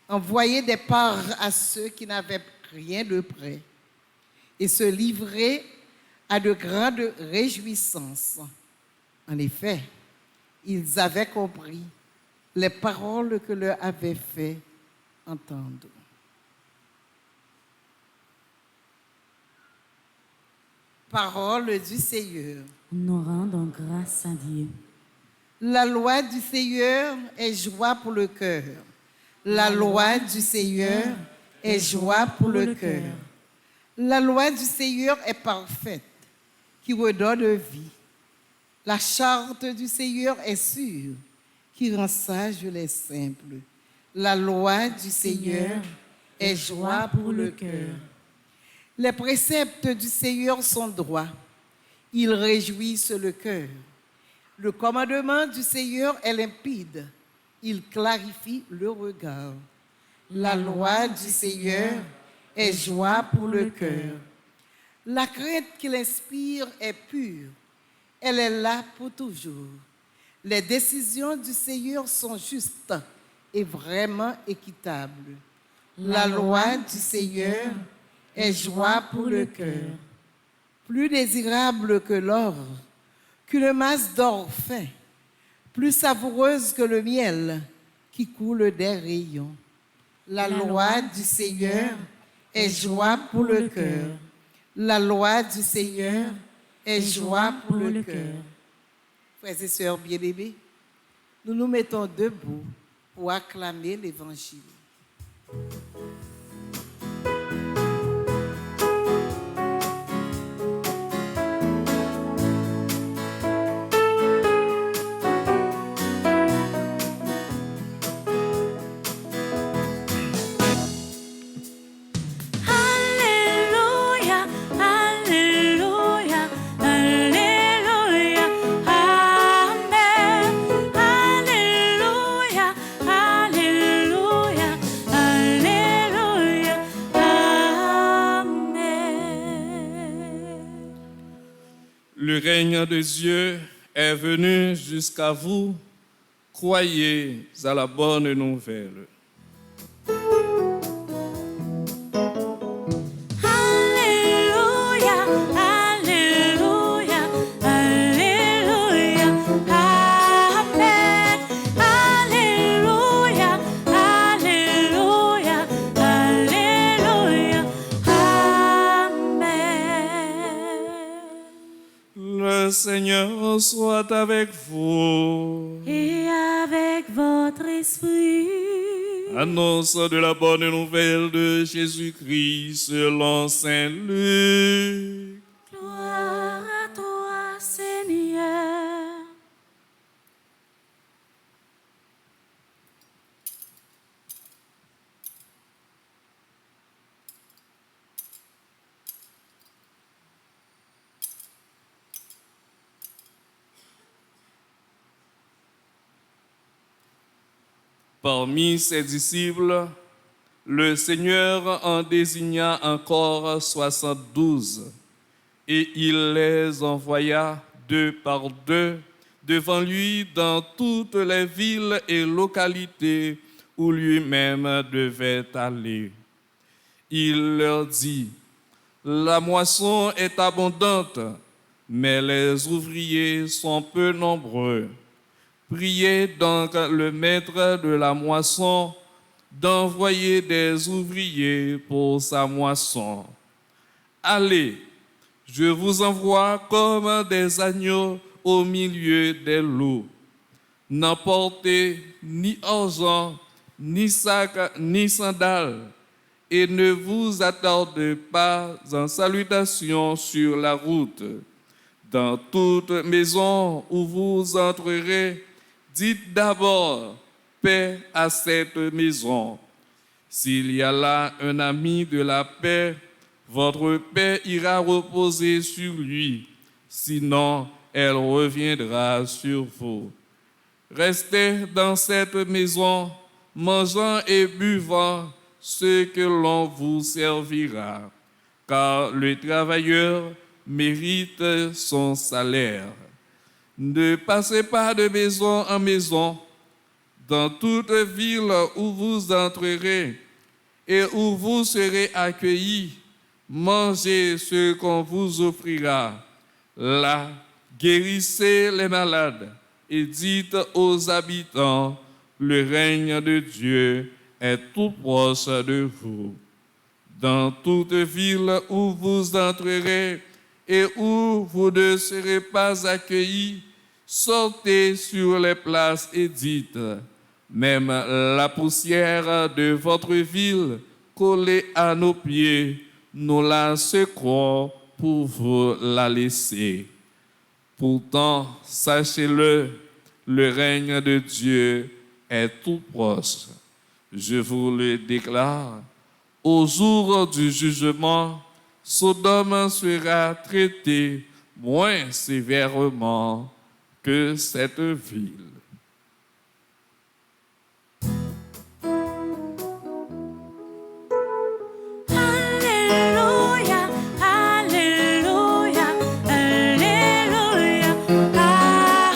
envoyer des parts à ceux qui n'avaient rien de près et se livrer à de grandes réjouissances. En effet, ils avaient compris les paroles que leur avait fait entendre. Parole du Seigneur. Nous rendons grâce à Dieu. La loi du Seigneur est joie pour le cœur. La loi du Seigneur est joie pour le cœur. La loi du Seigneur est parfaite, qui redonne vie. La charte du Seigneur est sûre, qui rend sages les simples. La loi du Seigneur est joie pour le cœur. Les préceptes du Seigneur sont droits. Ils réjouissent le cœur. Le commandement du Seigneur est limpide. Il clarifie le regard. La loi du Seigneur est joie pour le cœur. La crainte qu'il inspire est pure. Elle est là pour toujours. Les décisions du Seigneur sont justes et vraiment équitables. La loi du Seigneur est joie pour le cœur. Plus désirable que l'or, qu'une masse d'or fin, plus savoureuse que le miel qui coule des rayons. La loi du Seigneur est joie pour le cœur. La loi du Seigneur est joie pour le cœur. Frères et sœurs bien-aimés, nous nous mettons debout pour acclamer l'Évangile. Alléluia, Alléluia, Alléluia, Amen. Alléluia, Alléluia, Alléluia, Amen. Le règne de Dieu est venu jusqu'à vous. croyez à la bonne nouvelle. Alléluia, Alléluia, Alléluia, Amen. Alléluia, Alléluia, Alléluia, Amen. Le Seigneur soit avec vous. Et avec votre esprit. Annonce de la bonne nouvelle de Jésus-Christ selon Saint Luc. Gloire à toi, Seigneur. Parmi ses disciples, le Seigneur en désigna encore 72 et il les envoya deux par deux devant lui dans toutes les villes et localités où lui-même devait aller. Il leur dit, « La moisson est abondante, mais les ouvriers sont peu nombreux. Priez donc le maître de la moisson d'envoyer des ouvriers pour sa moisson. Allez, je vous envoie comme des agneaux au milieu des loups. N'emportez ni argent, ni sac, ni sandales, et ne vous attardez pas en salutation sur la route. Dans toute maison où vous entrerez, dites d'abord paix à cette maison. S'il y a là un ami de la paix, votre paix ira reposer sur lui, sinon elle reviendra sur vous. Restez dans cette maison, mangeant et buvant ce que l'on vous servira, car le travailleur mérite son salaire. Ne passez pas de maison en maison. Dans toute ville où vous entrerez et où vous serez accueillis, mangez ce qu'on vous offrira. Là, guérissez les malades et dites aux habitants, le règne de Dieu est tout proche de vous. Dans toute ville où vous entrerez et où vous ne serez pas accueillis, sortez sur les places et dites, même la poussière de votre ville collée à nos pieds, nous la secouons pour vous la laisser. Pourtant, sachez-le, le règne de Dieu est tout proche. Je vous le déclare, au jour du jugement, Sodome sera traitée moins sévèrement que cette ville. Alléluia, Alléluia, Alléluia,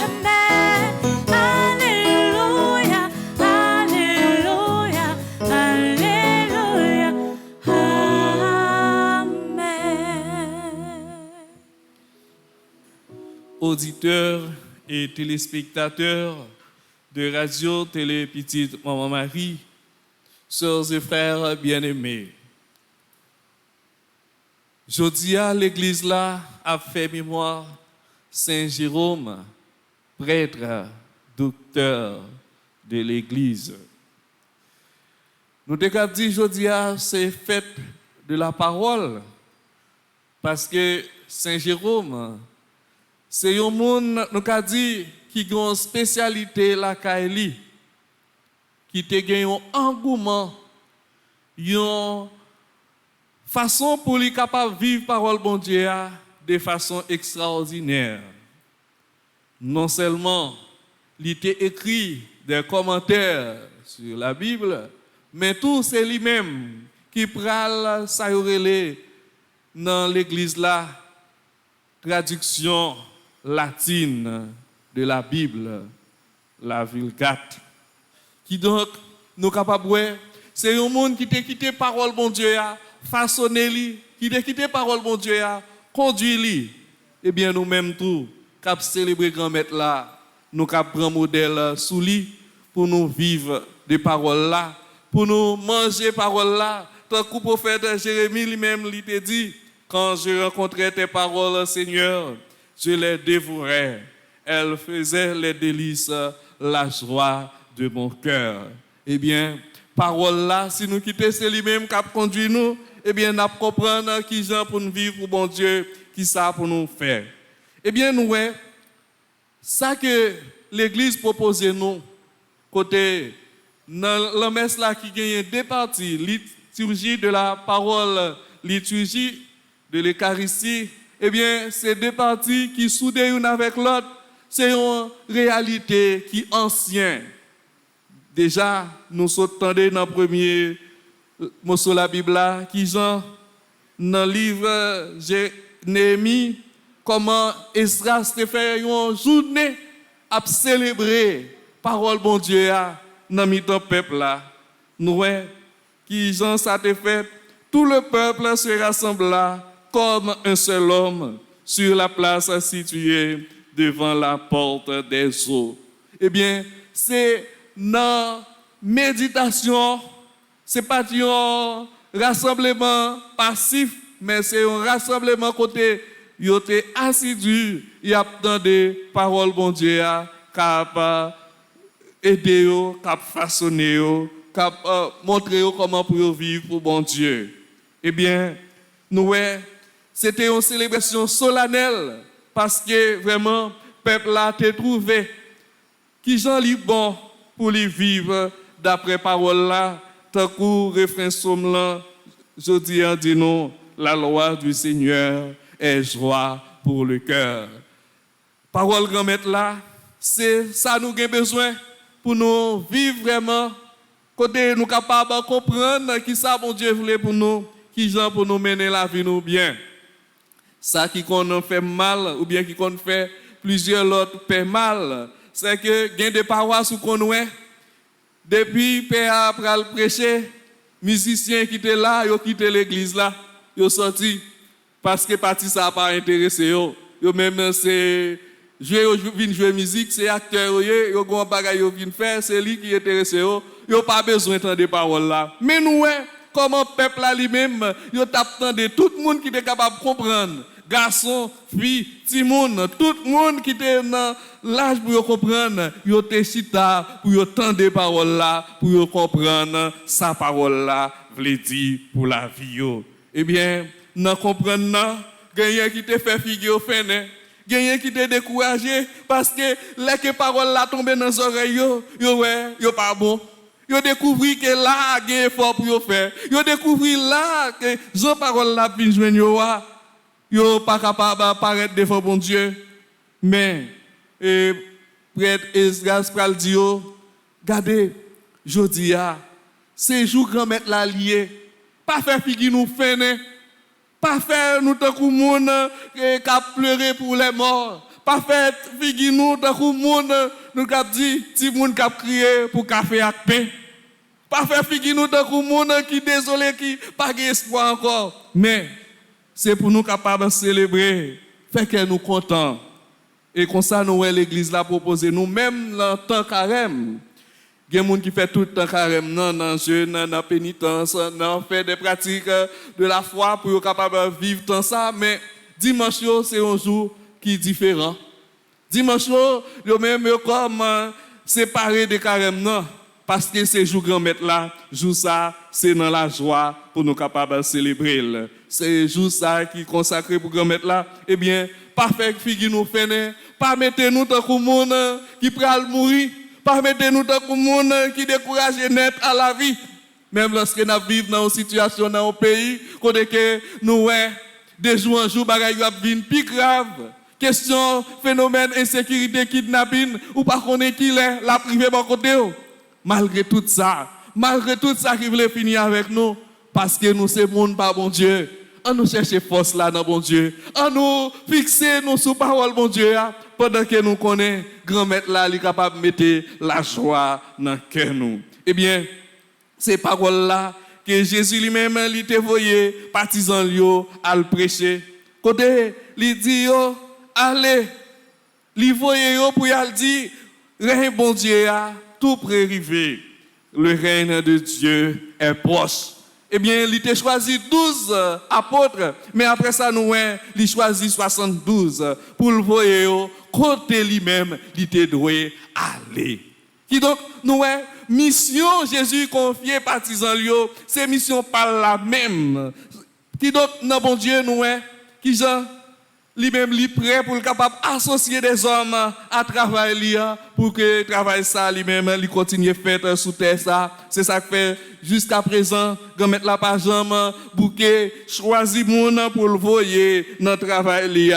Amen. Alléluia, Alléluia, Alléluia, Amen. Auditeurs et téléspectateurs de Radio Télé Petite Maman Marie, sœurs et frères bien-aimés, jeudi à l'église là a fait mémoire Saint Jérôme, prêtre, docteur de l'église. Nous devons dire jeudi à c'est fête de la parole parce que Saint Jérôme c'est un monde nous avons dit qui a une spécialité la Kaili, qui te gagne un engouement, une façon pour lui capable vivre parole bon Dieu de façon extraordinaire. Non seulement il était écrit des commentaires sur la Bible, mais tout c'est lui-même qui pral ça dans l'église là traduction latine de la Bible la ville gâte. Qui donc, nous capables de c'est un monde qui t'a quitté parole bon Dieu, façonné li, qui t'a quitté parole bon Dieu, conduit li. Eh bien, nous-mêmes tout, cap célébrer grand maître là, nous cap prendre modèle sous lui pour nous vivre des paroles là, pour nous manger paroles là. Tant que le prophète Jérémie lui-même lui t'a dit, quand je rencontrais tes paroles, Seigneur, je les dévorais. Elles faisaient les délices, la joie de mon cœur. Eh bien, parole là, si nous quittons, c'est lui-même qui a conduit nous, eh bien, nous comprenons qui gens pour nous vivre pour bon Dieu, qui ça pour nous faire. Eh bien, nous, ça que l'Église propose nous, côté, dans la messe là qui gagne deux parties, liturgie de la parole, liturgie de l'Eucharistie, eh bien, c'est deux parties qui soudent l'une avec l'autre, c'est une réalité qui est ancienne. Déjà, nous entendons dans le premier morceau de la Bible, qui Jean, dans le livre Néhémie, comment Esdras te fait une journée à célébrer la parole bon Dieu dans le peuple là. Nous voyons qui Jean ça te fait, tout le peuple se rassembla comme un seul homme sur la place située devant la porte des eaux. Eh bien, c'est dans méditation, ce n'est pas un rassemblement passif, mais c'est un rassemblement côté, il était assidu, il attendait parole bon Dieu, cap aider, cap façonner, cap montrer comment pour vivre pour bon Dieu. Eh bien, nous, c'était une célébration solennelle, parce que vraiment, le peuple a été trouvé, qui j'en lit bon, pour les vivre d'après parole là, tant que refrain somme là, je dis nous, la loi du Seigneur est joie pour le cœur. Parole grand maître là, c'est ça nous avons besoin pour nous vivre vraiment, côté nous capables de comprendre qui ça bon Dieu voulait pour nous, qui gens pour nous mener la vie nous bien. Ça qui qu'on fait mal ou bien qui qu'on fait plusieurs autres fait mal. C'est que il y a des paroisses où qu'on est depuis père après le prêcher, musiciens qui étaient là, ils ont quitté l'église là, ils ont sorti parce que parti ça pas intéressé yo. Yo même c'est jouer musique, c'est acteur yo gon bagay yo vinn faire, c'est lui qui intéressé yo. Yo pas besoin d'entendre des paroles là. Mais nous comment peuple là lui-même, yo t'attendait tout le monde qui était capable de comprendre. Garçon, fille, petit monde, tout le monde qui était dans l'âge pour comprendre, ils étaient chita pour entendre des paroles là, pour comprendre sa parole là, veut dire pour la vie. Eh bien, nous comprenons, quelqu'un qui te fait figure au fin, quelqu'un qui te découragé parce que les paroles là tombent dans les oreilles, yo pas bon. Yo découvert que là, il y a un effort pour faire. Yo découvert là que Jean parole là vient joindre yo. Yo pas capable d'apparaître devant bon Dieu. Mais prêtre Esdras pral dit yo, regardez, jodi a, c'est jour grand maître la lié. Pas faire figi nous fene. Pas faire nous tant kou moun qui pleurer pour les morts. Pas faire figi nous tant kou moun nous k'ap dit ti moun k'ap crier pour café ak pain. Pas faire figi nous tant kou moun qui désolé qui pas espoir encore. Mais c'est pour nous capables de célébrer, faire que nous contents. Et comme ça, nous, l'église l'a proposé, nous, même dans le temps carême. Il y a des gens qui font tout le temps carême, dans le jeûne, dans la pénitence, dans faire des pratiques de la foi pour être capable de vivre dans ça. Mais dimanche, c'est un jour qui est différent. Dimanche, yo même comme séparé de carême, non. Parce que c'est jour grand maître là, jour ça, c'est dans la joie pour nous capables de célébrer. C'est jour ça qui est consacré pour grand maître là. Eh bien, pas faire figure nous faire, pas mettre nous dans le monde qui pral mourir, pas mettre nous dans le monde qui décourage net à la vie. Même lorsque nous vivons dans une situation dans un pays, côté que nous de jour en jour bagaille va venir plus grave. Question phénomène insécurité, kidnapping ou pas connaître qui est la privée bon côté. Malgré tout ça qui voulait finir avec nous, parce que nous sommes monde par bon Dieu. On nous cherche force là dans bon Dieu. On nous fixer nous sous parole bon Dieu, pendant que nous connaissons, grand-mère là, il est capable de mettre la joie dans le cœur nous. Eh bien, ces paroles-là, que Jésus lui-même, il était voyé, partisan lui, à le prêcher. Côté, il dit, allez, il voyait pour y dire, règne bon Dieu a tout pré-arrivé. Le règne de Dieu est proche. Eh bien, il a choisi 12 apôtres, mais après ça, nous, il a choisi 72 pour le voyer, côté lui-même, il était doué aller. Qui donc, nous, mission Jésus confiée partisan lui, c'est mission pas la même. Qui donc, non bon Dieu, nous, qui Jean, lui-même, lui prêt pour le capable associer des hommes à travailler pour que le travail ça lui-même, lui continue à faire sous terre ça. C'est ça que fait jusqu'à présent, quand mettre la pajama, bouquet, choisi moun pour le voyer dans le travail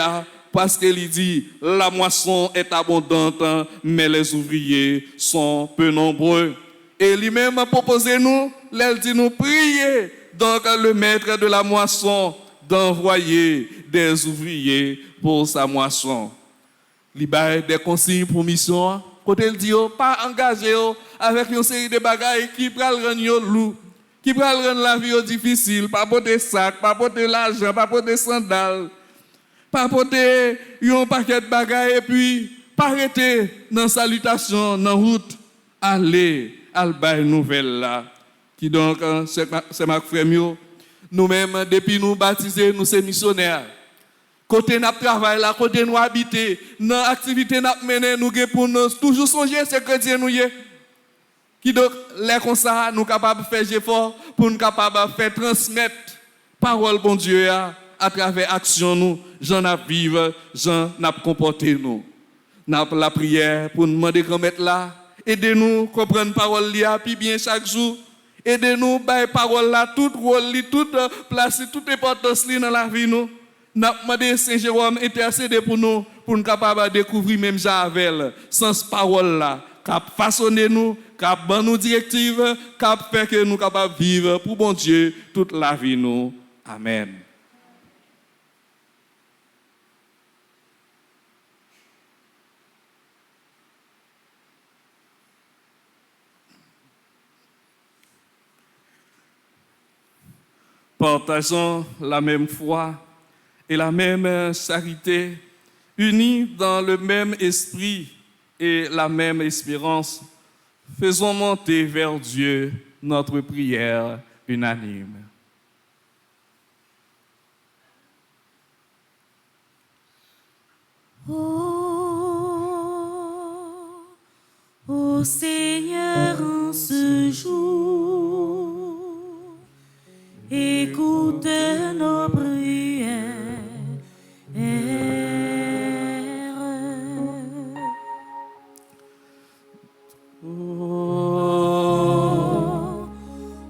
parce qu'il dit, la moisson est abondante, mais les ouvriers sont peu nombreux. Et lui-même proposé nous, il dit nous prier, donc le maître de la moisson, d'envoyer des ouvriers pour sa moisson. Il y a des consignes pour mission. Quand il dit, pas engagé avec une série de bagages qui prennent le loup, qui prennent la vie difficile, pas porter sac, pas porter l'argent, pas porter sandales, pas porter un paquet de bagages et puis pas arrêter dans salutation, dans route, aller à la nouvelle là. Qui donc, c'est ma frère. Nous-mêmes, depuis nous baptiser, nous sommes missionnaires. Côté nous travail là, côté nous habiter, dans l'activité nous mener, nous pour nous toujours songer ce chrétien nous y. Qui donc, les comme ça, nous capables de faire effort pour nous capables de faire transmettre parole bon Dieu à travers action nous, j'en a vivre, j'en a comporté nous. Nous la prière pour nous demander qu'on mette là, aidez-nous comprendre parole là, puis bien chaque jour. Aidez-nous, par parole là, toute rôle, toute place, toute importance dans la vie nous. Nous avons demandé Saint Jérôme intercéder pour nous capables de découvrir même Javel, sans parole là, cap façonner nous, cap ban nous directive, cap faire que nous capables de vivre pour bon Dieu toute la vie nous. Amen. Partageons la même foi et la même charité, unis dans le même esprit et la même espérance, faisons monter vers Dieu notre prière unanime. Ô Seigneur, en ce jour, écoute nos prières.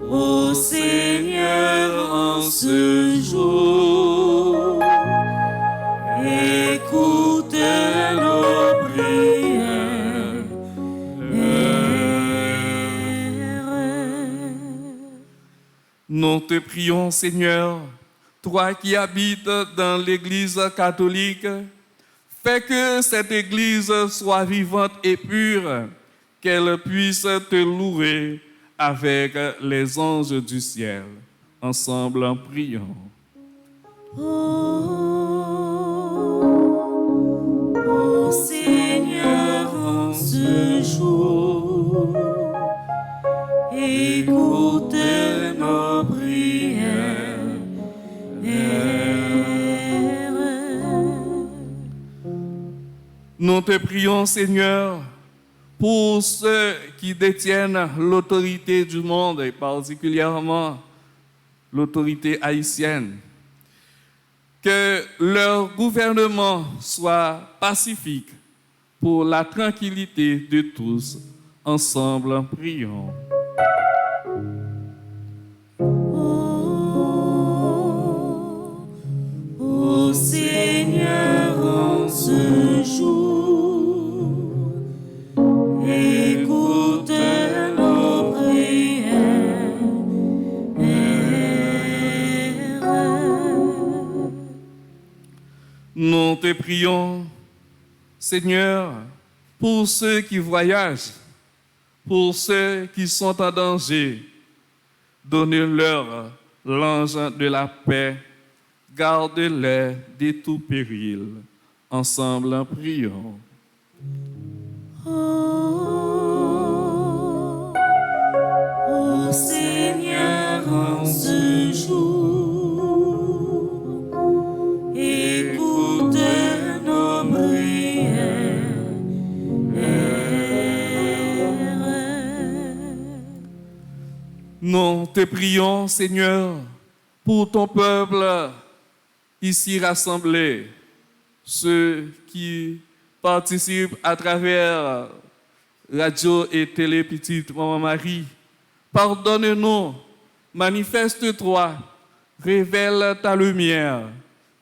Ô Seigneur, en ce jour, écoute nos prières. Nous te prions, Seigneur, toi qui habites dans l'Église catholique, fais que cette Église soit vivante et pure, qu'elle puisse te louer avec les anges du ciel. Ensemble, en priant. Ô Seigneur, en ce jour, écoute nos prières. Nous te prions, Seigneur, pour ceux qui détiennent l'autorité du monde, et particulièrement l'autorité haïtienne, que leur gouvernement soit pacifique pour la tranquillité de tous. Ensemble, prions. Ô Seigneur, en ce jour, écoute nos prières. Nous te prions Seigneur, pour ceux qui voyagent, pour ceux qui sont en danger, donne-leur l'ange de la paix, garde-les de tout péril. Ensemble, prions. Ô Seigneur, en ce jour, écoute nos prières. Nous te prions, Seigneur, pour ton peuple ici rassemblé, ceux qui participent à travers Radio et Télé Petite Maman Marie. Pardonne-nous, manifeste-toi, révèle ta lumière,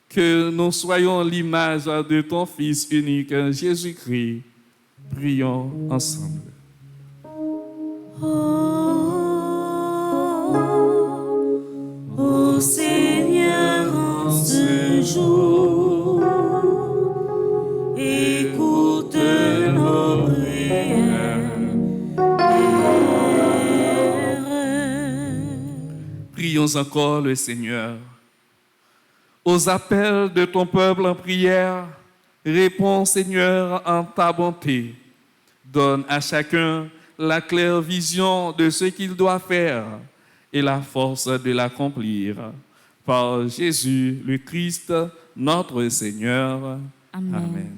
que nous soyons l'image de ton Fils unique, Jésus-Christ. Prions ensemble. Ô Seigneur, en ce jour, écoute nos prières. Prions encore le Seigneur. Aux appels de ton peuple en prière, réponds, Seigneur, en ta bonté. Donne à chacun la claire vision de ce qu'il doit faire et la force de l'accomplir. Par Jésus le Christ, notre Seigneur. Amen. Amen.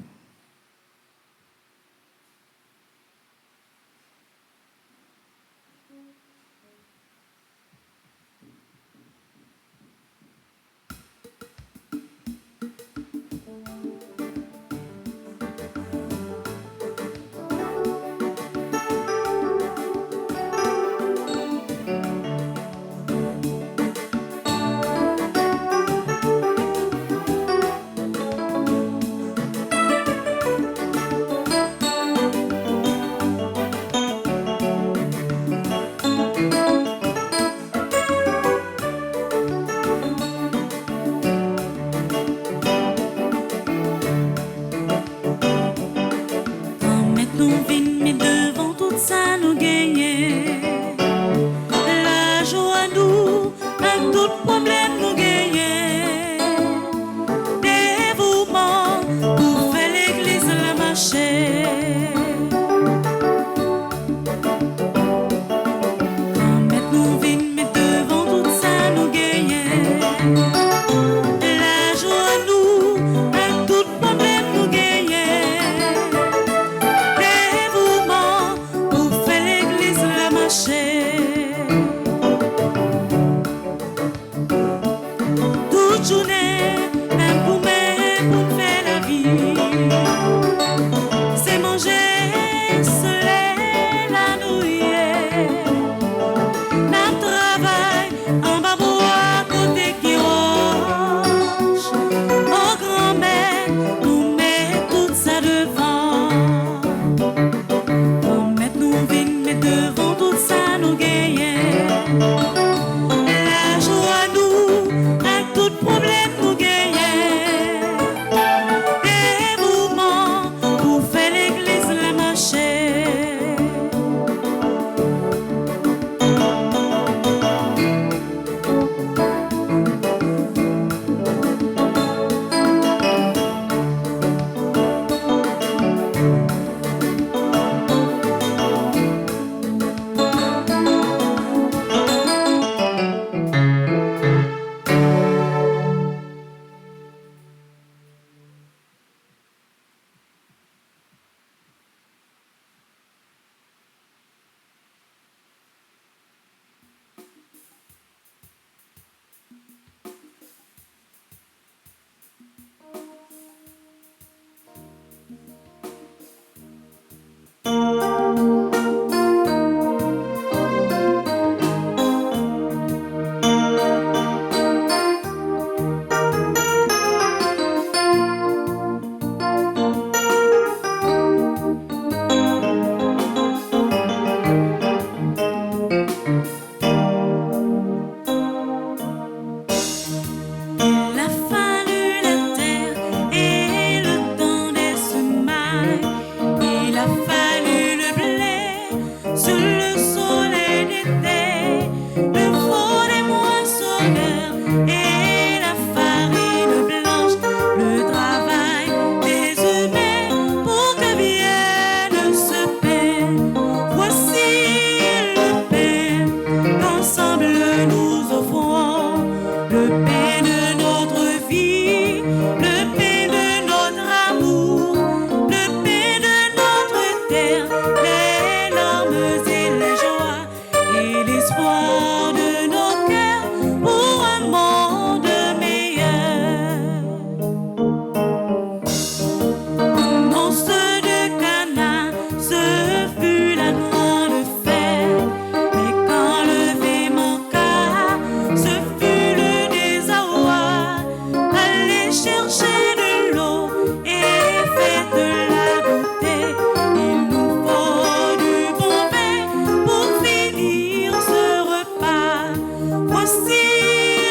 Voici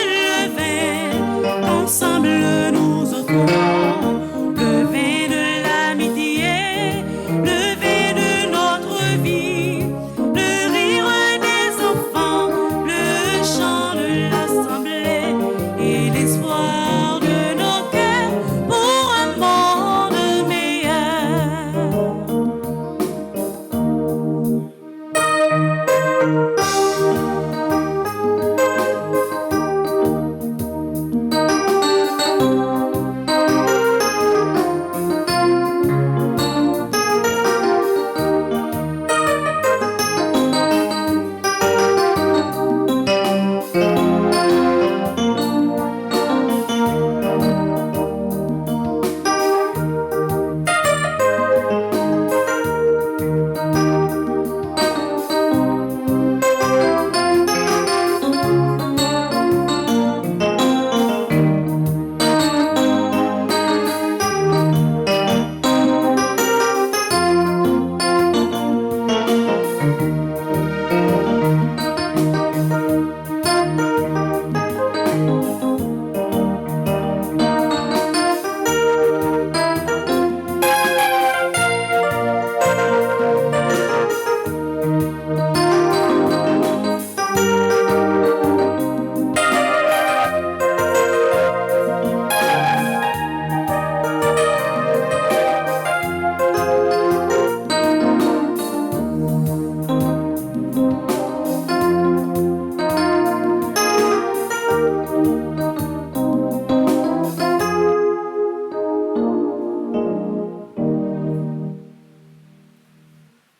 le vin, ensemble nous offrons le vin de l'amitié, le vin de notre vie, le rire des enfants, le chant de l'assemblée et l'espoir de nos cœurs pour un monde meilleur.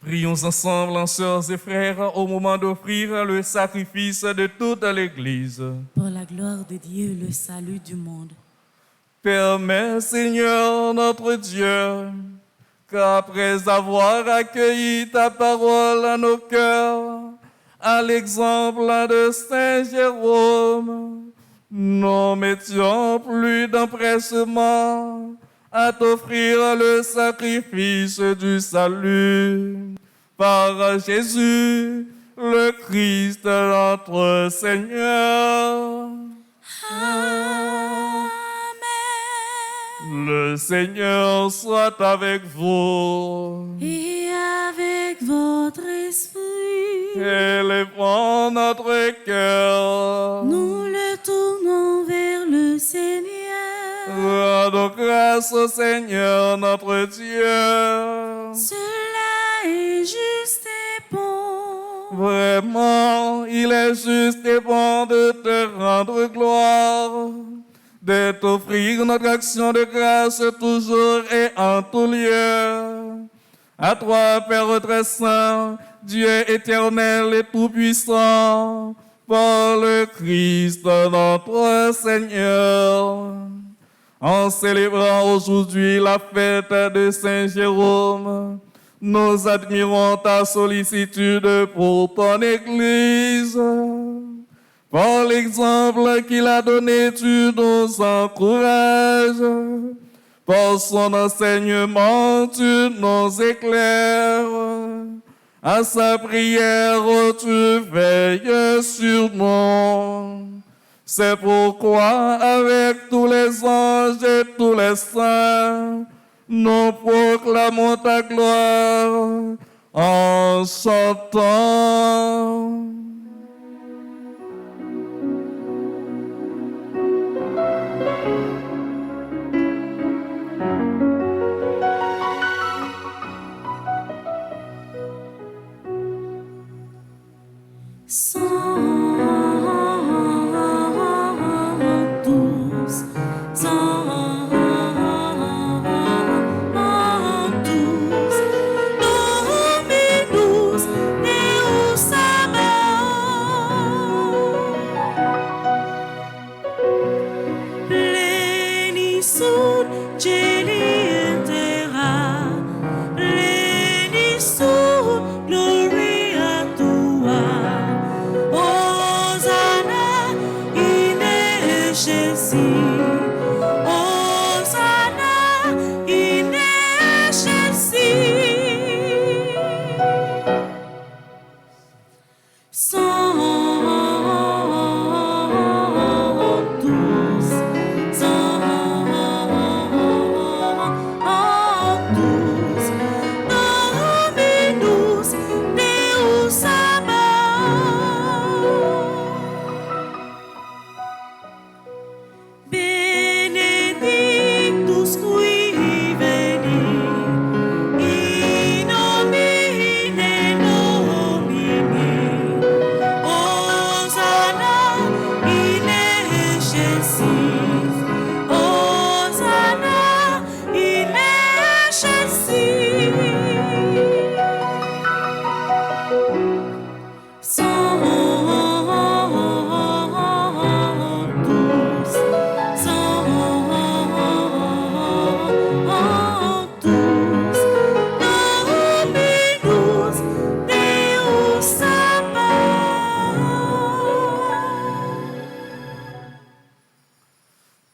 Prions ensemble, en sœurs et frères, au moment d'offrir le sacrifice de toute l'Église. Pour la gloire de Dieu, le salut du monde. Permets, Seigneur notre Dieu, qu'après avoir accueilli ta parole à nos cœurs, à l'exemple de Saint Jérôme, nous mettions plus d'empressement à t'offrir le sacrifice du salut par Jésus, le Christ notre Seigneur. Amen. Le Seigneur soit avec vous. Et avec votre esprit, Élevons notre cœur. nous le tournons vers le Seigneur. Rendons grâce au Seigneur notre Dieu. Cela est juste et bon. Vraiment, il est juste et bon de te rendre gloire, de t'offrir notre action de grâce toujours et en tout lieu. À toi, Père très saint, Dieu éternel et tout-puissant, par le Christ notre Seigneur. En célébrant aujourd'hui la fête de Saint Jérôme, nous admirons ta sollicitude pour ton Église. Par l'exemple qu'il a donné, tu nous encourages. Par son enseignement, tu nous éclaires. À sa prière, tu veilles sur nous. C'est pourquoi, avec tous les anges et tous les saints, nous proclamons ta gloire en chantant. Deus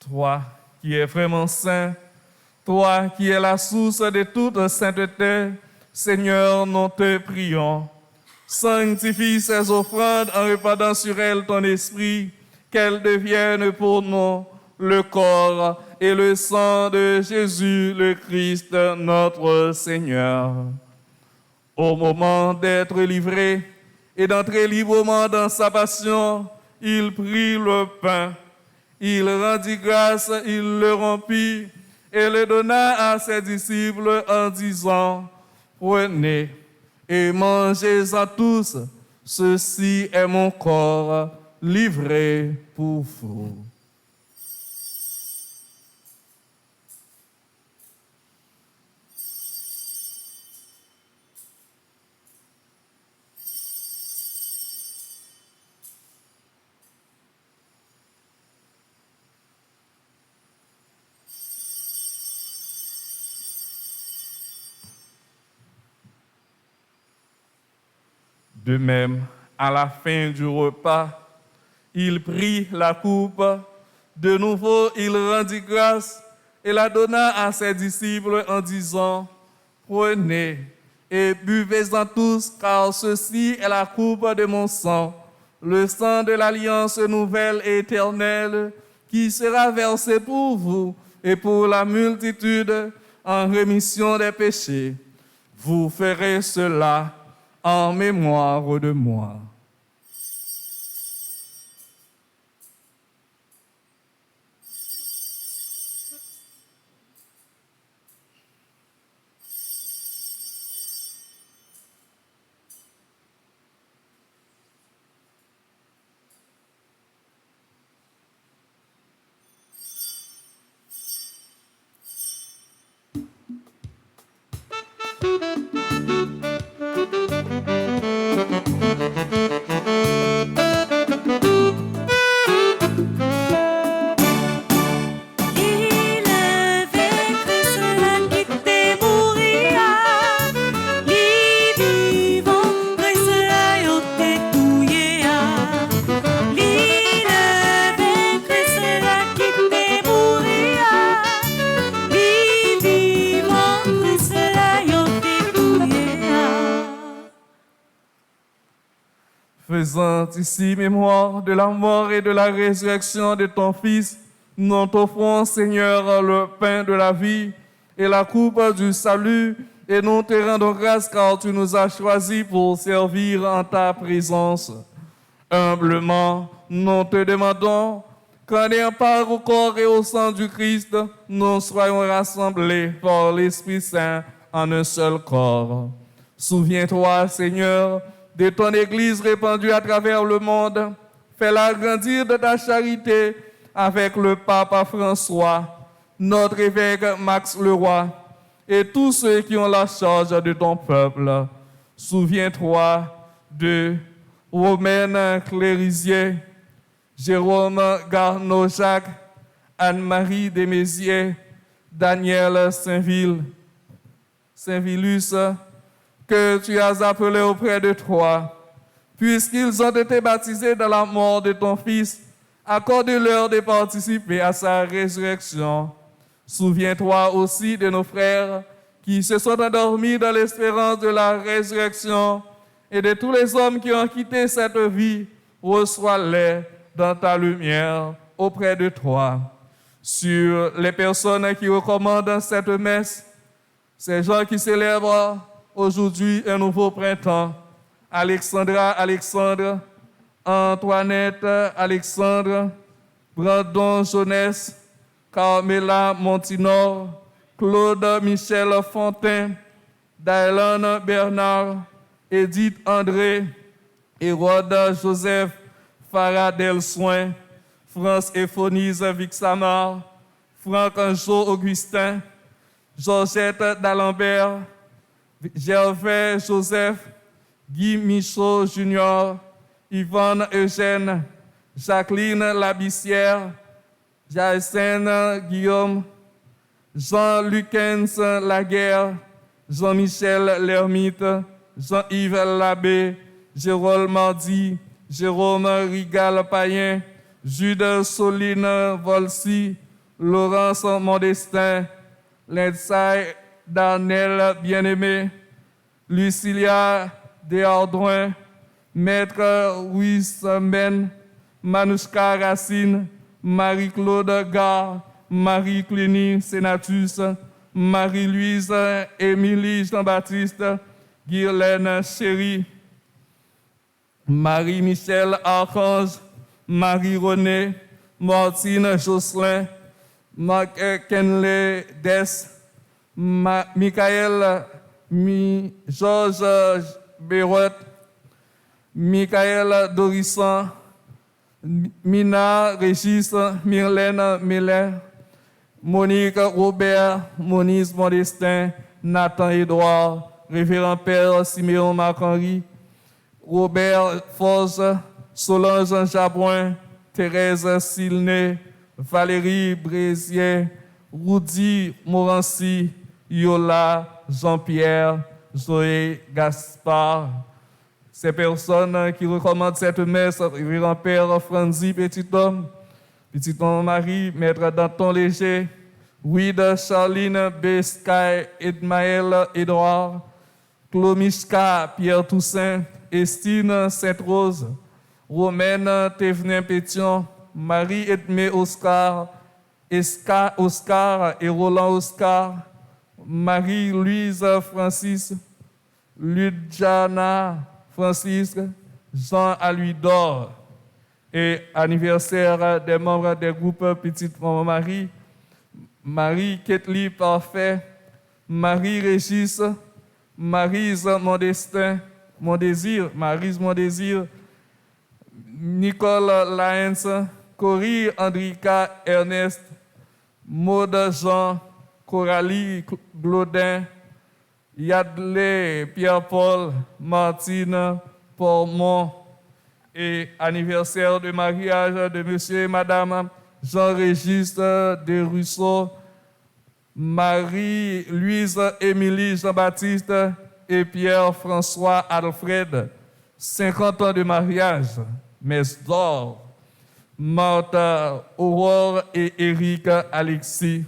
toi qui es vraiment saint, toi qui es la source de toute sainteté, Seigneur, nous te prions. Sanctifie ces offrandes en répandant sur elles ton esprit, qu'elles deviennent pour nous le corps et le sang de Jésus le Christ, notre Seigneur. Au moment d'être livré et d'entrer librement dans sa passion, il prit le pain, il rendit grâce, il le rompit et le donna à ses disciples en disant, « Prenez et mangez-en tous, ceci est mon corps livré pour vous. » De même, à la fin du repas, il prit la coupe, de nouveau il rendit grâce et la donna à ses disciples en disant, « Prenez et buvez-en tous, car ceci est la coupe de mon sang, le sang de l'alliance nouvelle et éternelle, qui sera versé pour vous et pour la multitude en rémission des péchés. Vous ferez cela en mémoire de moi. » Faisant ici mémoire de la mort et de la résurrection de ton Fils, nous t'offrons, Seigneur, le pain de la vie et la coupe du salut, et nous te rendons grâce car tu nous as choisis pour servir en ta présence. Humblement, nous te demandons qu'en ayant part au corps et au sang du Christ, nous soyons rassemblés par l'Esprit Saint en un seul corps. Souviens-toi, Seigneur, de ton Église répandue à travers le monde. Fais-la grandir de ta charité avec le pape François, notre évêque Max Leroy et tous ceux qui ont la charge de ton peuple. Souviens-toi de Romaine Clérisier, Jérôme Garneau-Jacques, Anne-Marie Desmézières, Daniel Saint-Villus, que tu as appelés auprès de toi. Puisqu'ils ont été baptisés dans la mort de ton Fils, accorde-leur de participer à sa résurrection. Souviens-toi aussi de nos frères qui se sont endormis dans l'espérance de la résurrection et de tous les hommes qui ont quitté cette vie. Reçois-les dans ta lumière auprès de toi. Sur les personnes qui recommandent cette messe, ces gens qui célèbrent aujourd'hui un nouveau printemps, Alexandra Alexandre, Antoinette Alexandre, Brandon Jeunesse, Carmela Montinor, Claude Michel Fontaine, Dylan Bernard, Edith André, Hérode Joseph Faradel Soin, France Ephénise Vixamar, Franck Anjo Augustin, Georgette d'Alembert, Gervais Joseph, Guy Michaud Junior, Yvonne Eugène, Jacqueline Labissière, Jacinthe Guillaume, Jean-Lucens Laguerre, Jean-Michel Lermite, Jean-Yves Labbé, Jérôme Mardi, Jérôme Rigal-Payen, Jude Soline Volsi, Laurence Modestin, Lindsay Darnell Bien-Aimé, Lucilia Desardouin, Maître Ruiz Men, Manouchka Racine, Marie-Claude Gare, Marie-Clénie Sénatus, Marie-Louise Émilie Jean-Baptiste, Guylaine Chéri, Marie-Michel Archange, Marie-Renée, Martine Jocelyn, Kenley Des, Michael Georges Bérotte, Michael Dorisson, Mina Régis, Myrlène Miller, Monique Robert, Moniz Modestin, Nathan Edouard, Révérend Père Siméon Marc-Henri, Robert Foz, Solange Jabouin, Thérèse Silné, Valérie Brézier, Rudy Morancy, Yola, Jean-Pierre, Zoé Gaspard. Ces personnes qui recommandent cette messe, Révérend Père Franzi Petit-Homme, Petit-Homme Marie, Maître Danton Léger, Ouida Charline Bescaille, Edmaël Édouard, Clomishka Pierre Toussaint, Estine Sainte-Rose, Romaine Thévenin Pétion, Marie-Edmé Oscar, Oscar et Roland Oscar, Marie-Louise Francis, Ludjana Francis, Jean Aluidor, et anniversaire des membres des groupes Petite Maman Marie, Marie-Ketli Parfait, Marie-Régis, Maryse Modestin, Maryse Mondésir, Nicole Laens, Cory Andrika Ernest, Maude Jean, Coralie Glaudin, Yadley Pierre-Paul, Martine Pormont, et anniversaire de mariage de monsieur et madame Jean-Régis de Rousseau, Marie-Louise Émilie Jean-Baptiste et Pierre-François Alfred. 50 ans de mariage, messe d'or. Martha Aurore et Éric Alexis.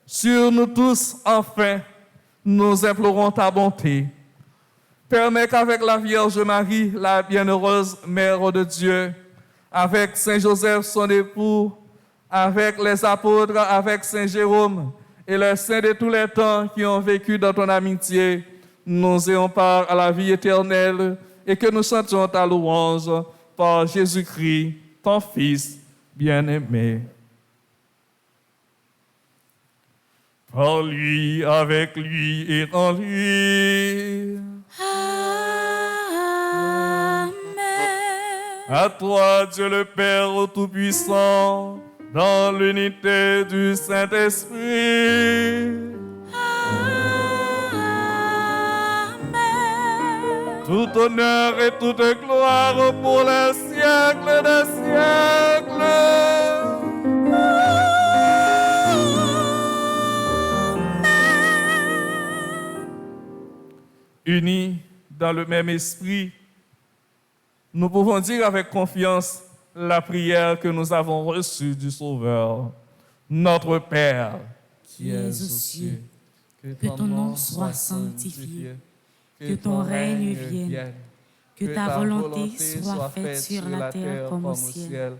Sur nous tous, enfin, nous implorons ta bonté. Permets qu'avec la Vierge Marie, la bienheureuse Mère de Dieu, avec Saint Joseph, son époux, avec les apôtres, avec Saint Jérôme et les saints de tous les temps qui ont vécu dans ton amitié, nous ayons part à la vie éternelle et que nous chantions ta louange par Jésus-Christ, ton Fils bien-aimé. Par lui, avec lui et en lui. Amen. À toi, Dieu le Père Tout-Puissant, dans l'unité du Saint-Esprit. Amen. Tout honneur et toute gloire pour les siècles des siècles. Unis dans le même esprit, nous pouvons dire avec confiance la prière que nous avons reçue du Sauveur. Notre Père, Qui es aux cieux, que ton nom soit sanctifié, que ton règne vienne, que ta volonté soit faite sur la terre comme au ciel.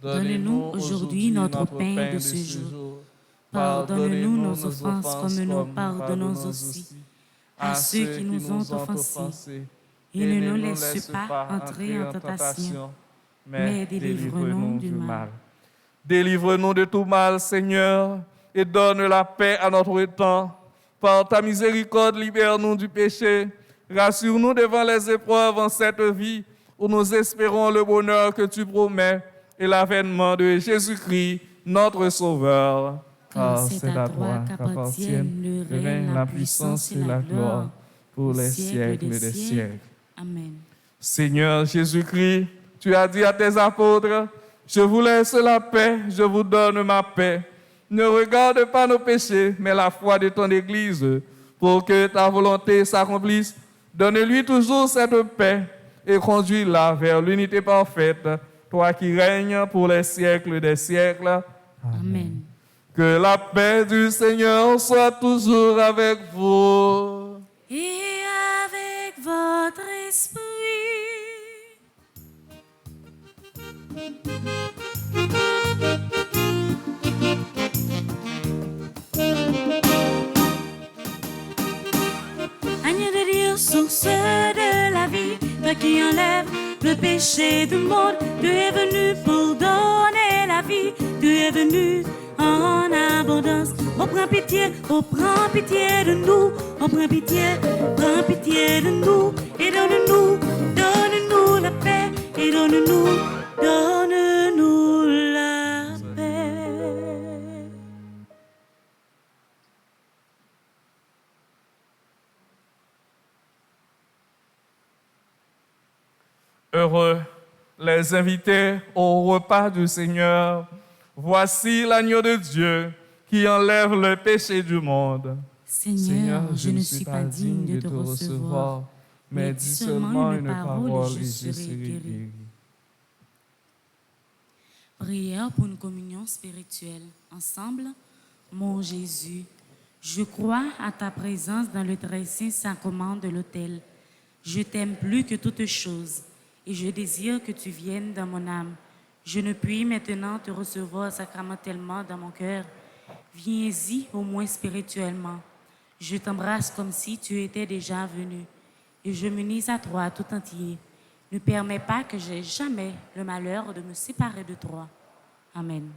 Donne-nous aujourd'hui notre pain de ce jour. Pardonne-nous nos offenses comme nous pardonnons aussi à ceux qui nous ont offensés. Et ne nous laisse pas entrer en tentation, mais délivre-nous du mal. Délivre-nous de tout mal, Seigneur, et donne la paix à notre temps. Par ta miséricorde, libère-nous du péché. Rassure-nous devant les épreuves en cette vie, où nous espérons le bonheur que tu promets et l'avènement de Jésus-Christ, notre Sauveur. Car c'est à toi qu'appartiennent le règne, la puissance et la gloire pour les siècles des siècles. Amen. Seigneur Jésus-Christ, tu as dit à tes apôtres, je vous laisse la paix, je vous donne ma paix. Ne regarde pas nos péchés, mais la foi de ton Église, pour que ta volonté s'accomplisse. Donne-lui toujours cette paix et conduis-la vers l'unité parfaite, toi qui règnes pour les siècles des siècles. Amen. Que la paix du Seigneur soit toujours avec vous. Et avec votre esprit. Agneau de Dieu, source de la vie, toi qui enlèves le péché du monde, tu es venu pour donner la vie, tu es venu en abondance. Oh, prends pitié de nous, oh, prends pitié de nous, et donne-nous la paix, et donne-nous la paix. Heureux les invités au repas du Seigneur. Voici l'agneau de Dieu qui enlève le péché du monde. Seigneur, je ne suis pas digne de te recevoir, mais dis seulement une parole et je serai guéri. Prière pour une communion spirituelle. Ensemble, mon Jésus, je crois à ta présence dans le très saint sacrement de l'autel. Je t'aime plus que toute chose et je désire que tu viennes dans mon âme. Je ne puis maintenant te recevoir sacramentellement dans mon cœur. Viens-y au moins spirituellement. Je t'embrasse comme si tu étais déjà venu et je m'unis à toi tout entier. Ne permets pas que j'aie jamais le malheur de me séparer de toi. Amen.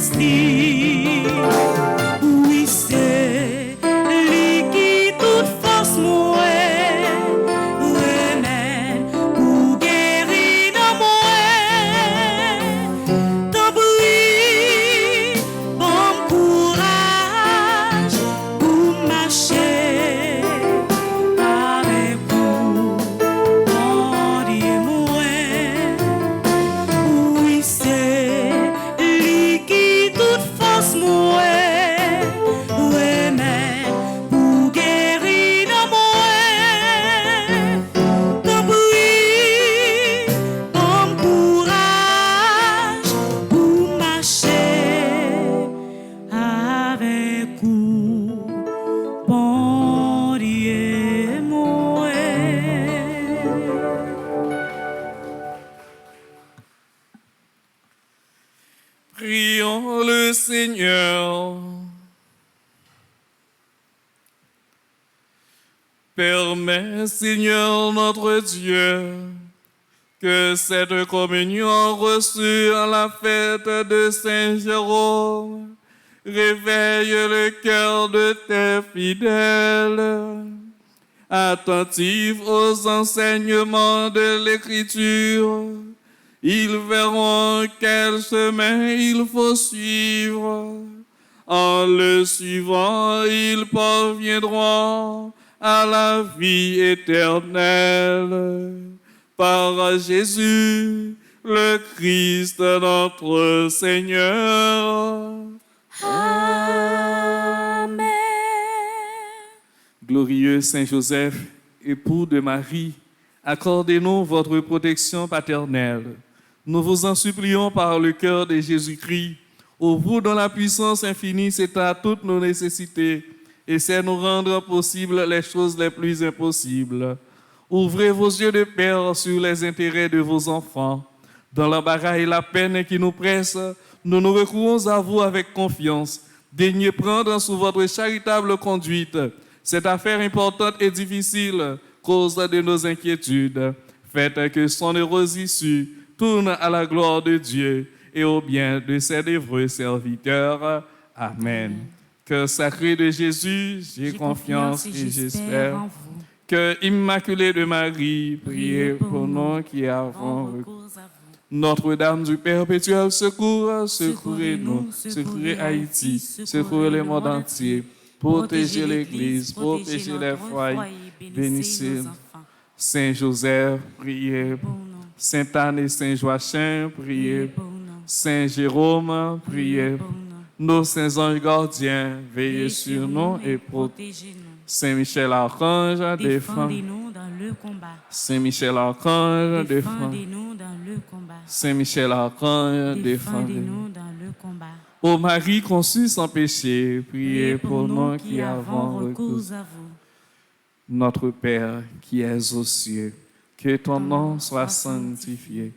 Christi. Oui, c'est lui qui toute force mouait, remède pour guérir de moi. T'en prie, bon courage pour marcher avec vous, mon Dieu moi. Oui, c'est lui qui toute force mouait, remède pour guérir de moi. T'en prie, bon courage pour marcher avec vous, bon Dieu moi. Prions le Seigneur. Permets, Seigneur notre Dieu, que cette communion reçue à la fête de Saint Jérôme réveille le cœur de tes fidèles, attentifs aux enseignements de l'Écriture. Ils verront quel chemin il faut suivre. En le suivant, ils parviendront à la vie éternelle. Par Jésus, le Christ notre Seigneur. Amen. Glorieux Saint Joseph, époux de Marie, accordez-nous votre protection paternelle. Nous vous en supplions par le cœur de Jésus-Christ, ô vous dont la puissance infinie s'étend à toutes nos nécessités et sait nous rendre possibles les choses les plus impossibles. Ouvrez vos yeux de Père sur les intérêts de vos enfants. Dans l'embarras et la peine qui nous presse, nous nous recourons à vous avec confiance. Daignez prendre sous votre charitable conduite cette affaire importante et difficile, cause de nos inquiétudes. Faites que son heureuse issue tourne à la gloire de Dieu et au bien de ses dévoués serviteurs. Amen. Cœur sacré de Jésus, j'ai confiance et j'espère. en vous. Cœur immaculé de Marie, priez pour nous qui avons recours. Recours à vous. Notre-Dame du Perpétuel secours, secourez-nous, secourez Haïti, secourez le monde entier, protégez l'Église, protégez les foyers, bénissez nos enfants. Saint Joseph, priez. Pour nous. Sainte Anne et Saint Joachim, priez. Pour nous. Saint Jérôme, priez. Pour nous. Nos saints anges gardiens, veillez sur nous et protégez. protégez-nous. Saint Michel Archange, défend. Défendez-nous dans le combat. Saint Michel Archange, défend. Défendez-nous dans le combat. Saint Michel Archange, défend. Défendez-nous dans le combat. Ô Marie conçue sans péché, priez pour nous qui avons recours. à vous. Notre Père qui es aux cieux, que ton nom soit sanctifié,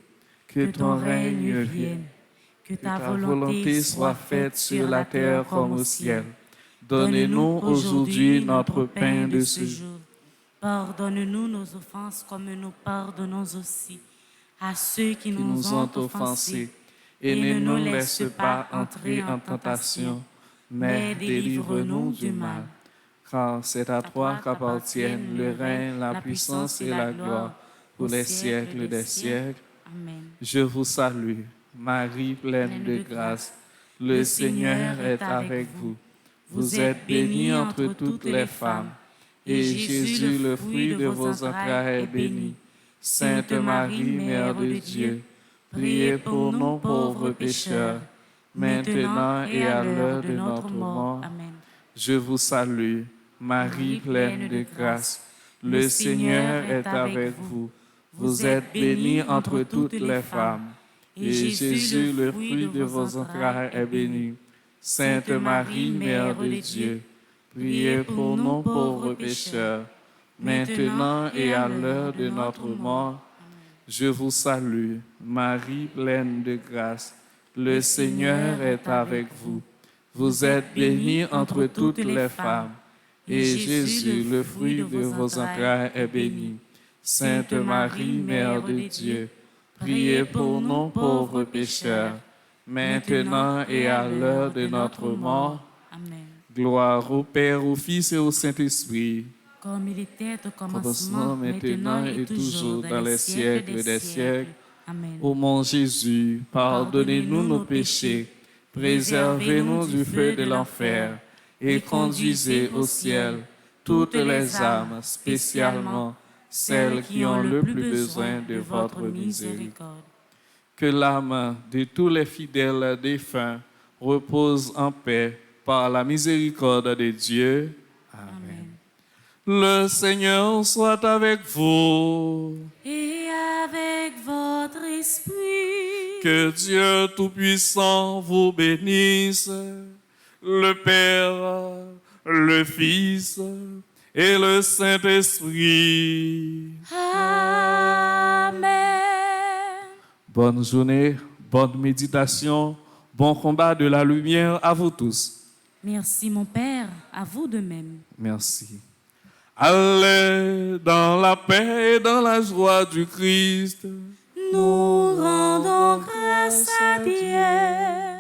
que ton règne vienne, que que ta volonté soit faite sur la terre comme au ciel. Donne-nous aujourd'hui notre pain de ce jour. Pardonne-nous nos offenses comme nous pardonnons aussi à ceux qui Nous ont offensés, et ne nous laisse pas entrer en tentation, mais délivre-nous du mal. Car c'est à toi qu'appartiennent le règne, la puissance et la gloire pour les siècles des siècles. Amen. Je vous salue, Marie pleine de grâce. Le Seigneur est avec vous. Vous êtes bénie entre toutes les femmes, et Jésus, le fruit de vos entrailles, est béni. Sainte Marie, Mère de Dieu, priez pour nous pauvres pécheurs, maintenant et à l'heure de notre mort. Amen. Je vous salue, Marie pleine de grâce. Le Seigneur est avec vous. Vous êtes bénie entre toutes les femmes, et Jésus, le fruit de vos entrailles, est béni. Sainte Marie, Mère de Dieu, priez pour nous pauvres pécheurs, maintenant et à l'heure de notre mort. Je vous salue, Marie pleine de grâce. Le Seigneur est avec vous. Vous êtes bénie entre toutes les femmes, et Jésus, le fruit de vos entrailles, est béni. Sainte Marie, Mère de Dieu, priez pour nous pauvres pécheurs, maintenant et à l'heure de notre mort. Amen. Gloire au Père, au Fils et au Saint-Esprit. Comme il était au Commencement, commencement, maintenant et toujours, dans les siècles des siècles. Amen. Ô mon Jésus, pardonnez-nous nos péchés, préservez-nous du feu de l'enfer et conduisez au ciel toutes les âmes, spécialement celles qui ont le plus besoin de votre miséricorde. Que l'âme de tous les fidèles défunts repose en paix par la miséricorde de Dieu. Amen. Le Seigneur soit avec vous. Et avec votre esprit. Que Dieu Tout-Puissant vous bénisse, le Père, le Fils et le Saint-Esprit. Amen. Bonne journée, bonne méditation, bon combat de la lumière à vous tous. Merci mon Père, à vous de même. Merci. Allez dans la paix et dans la joie du Christ. Nous rendons grâce à Dieu.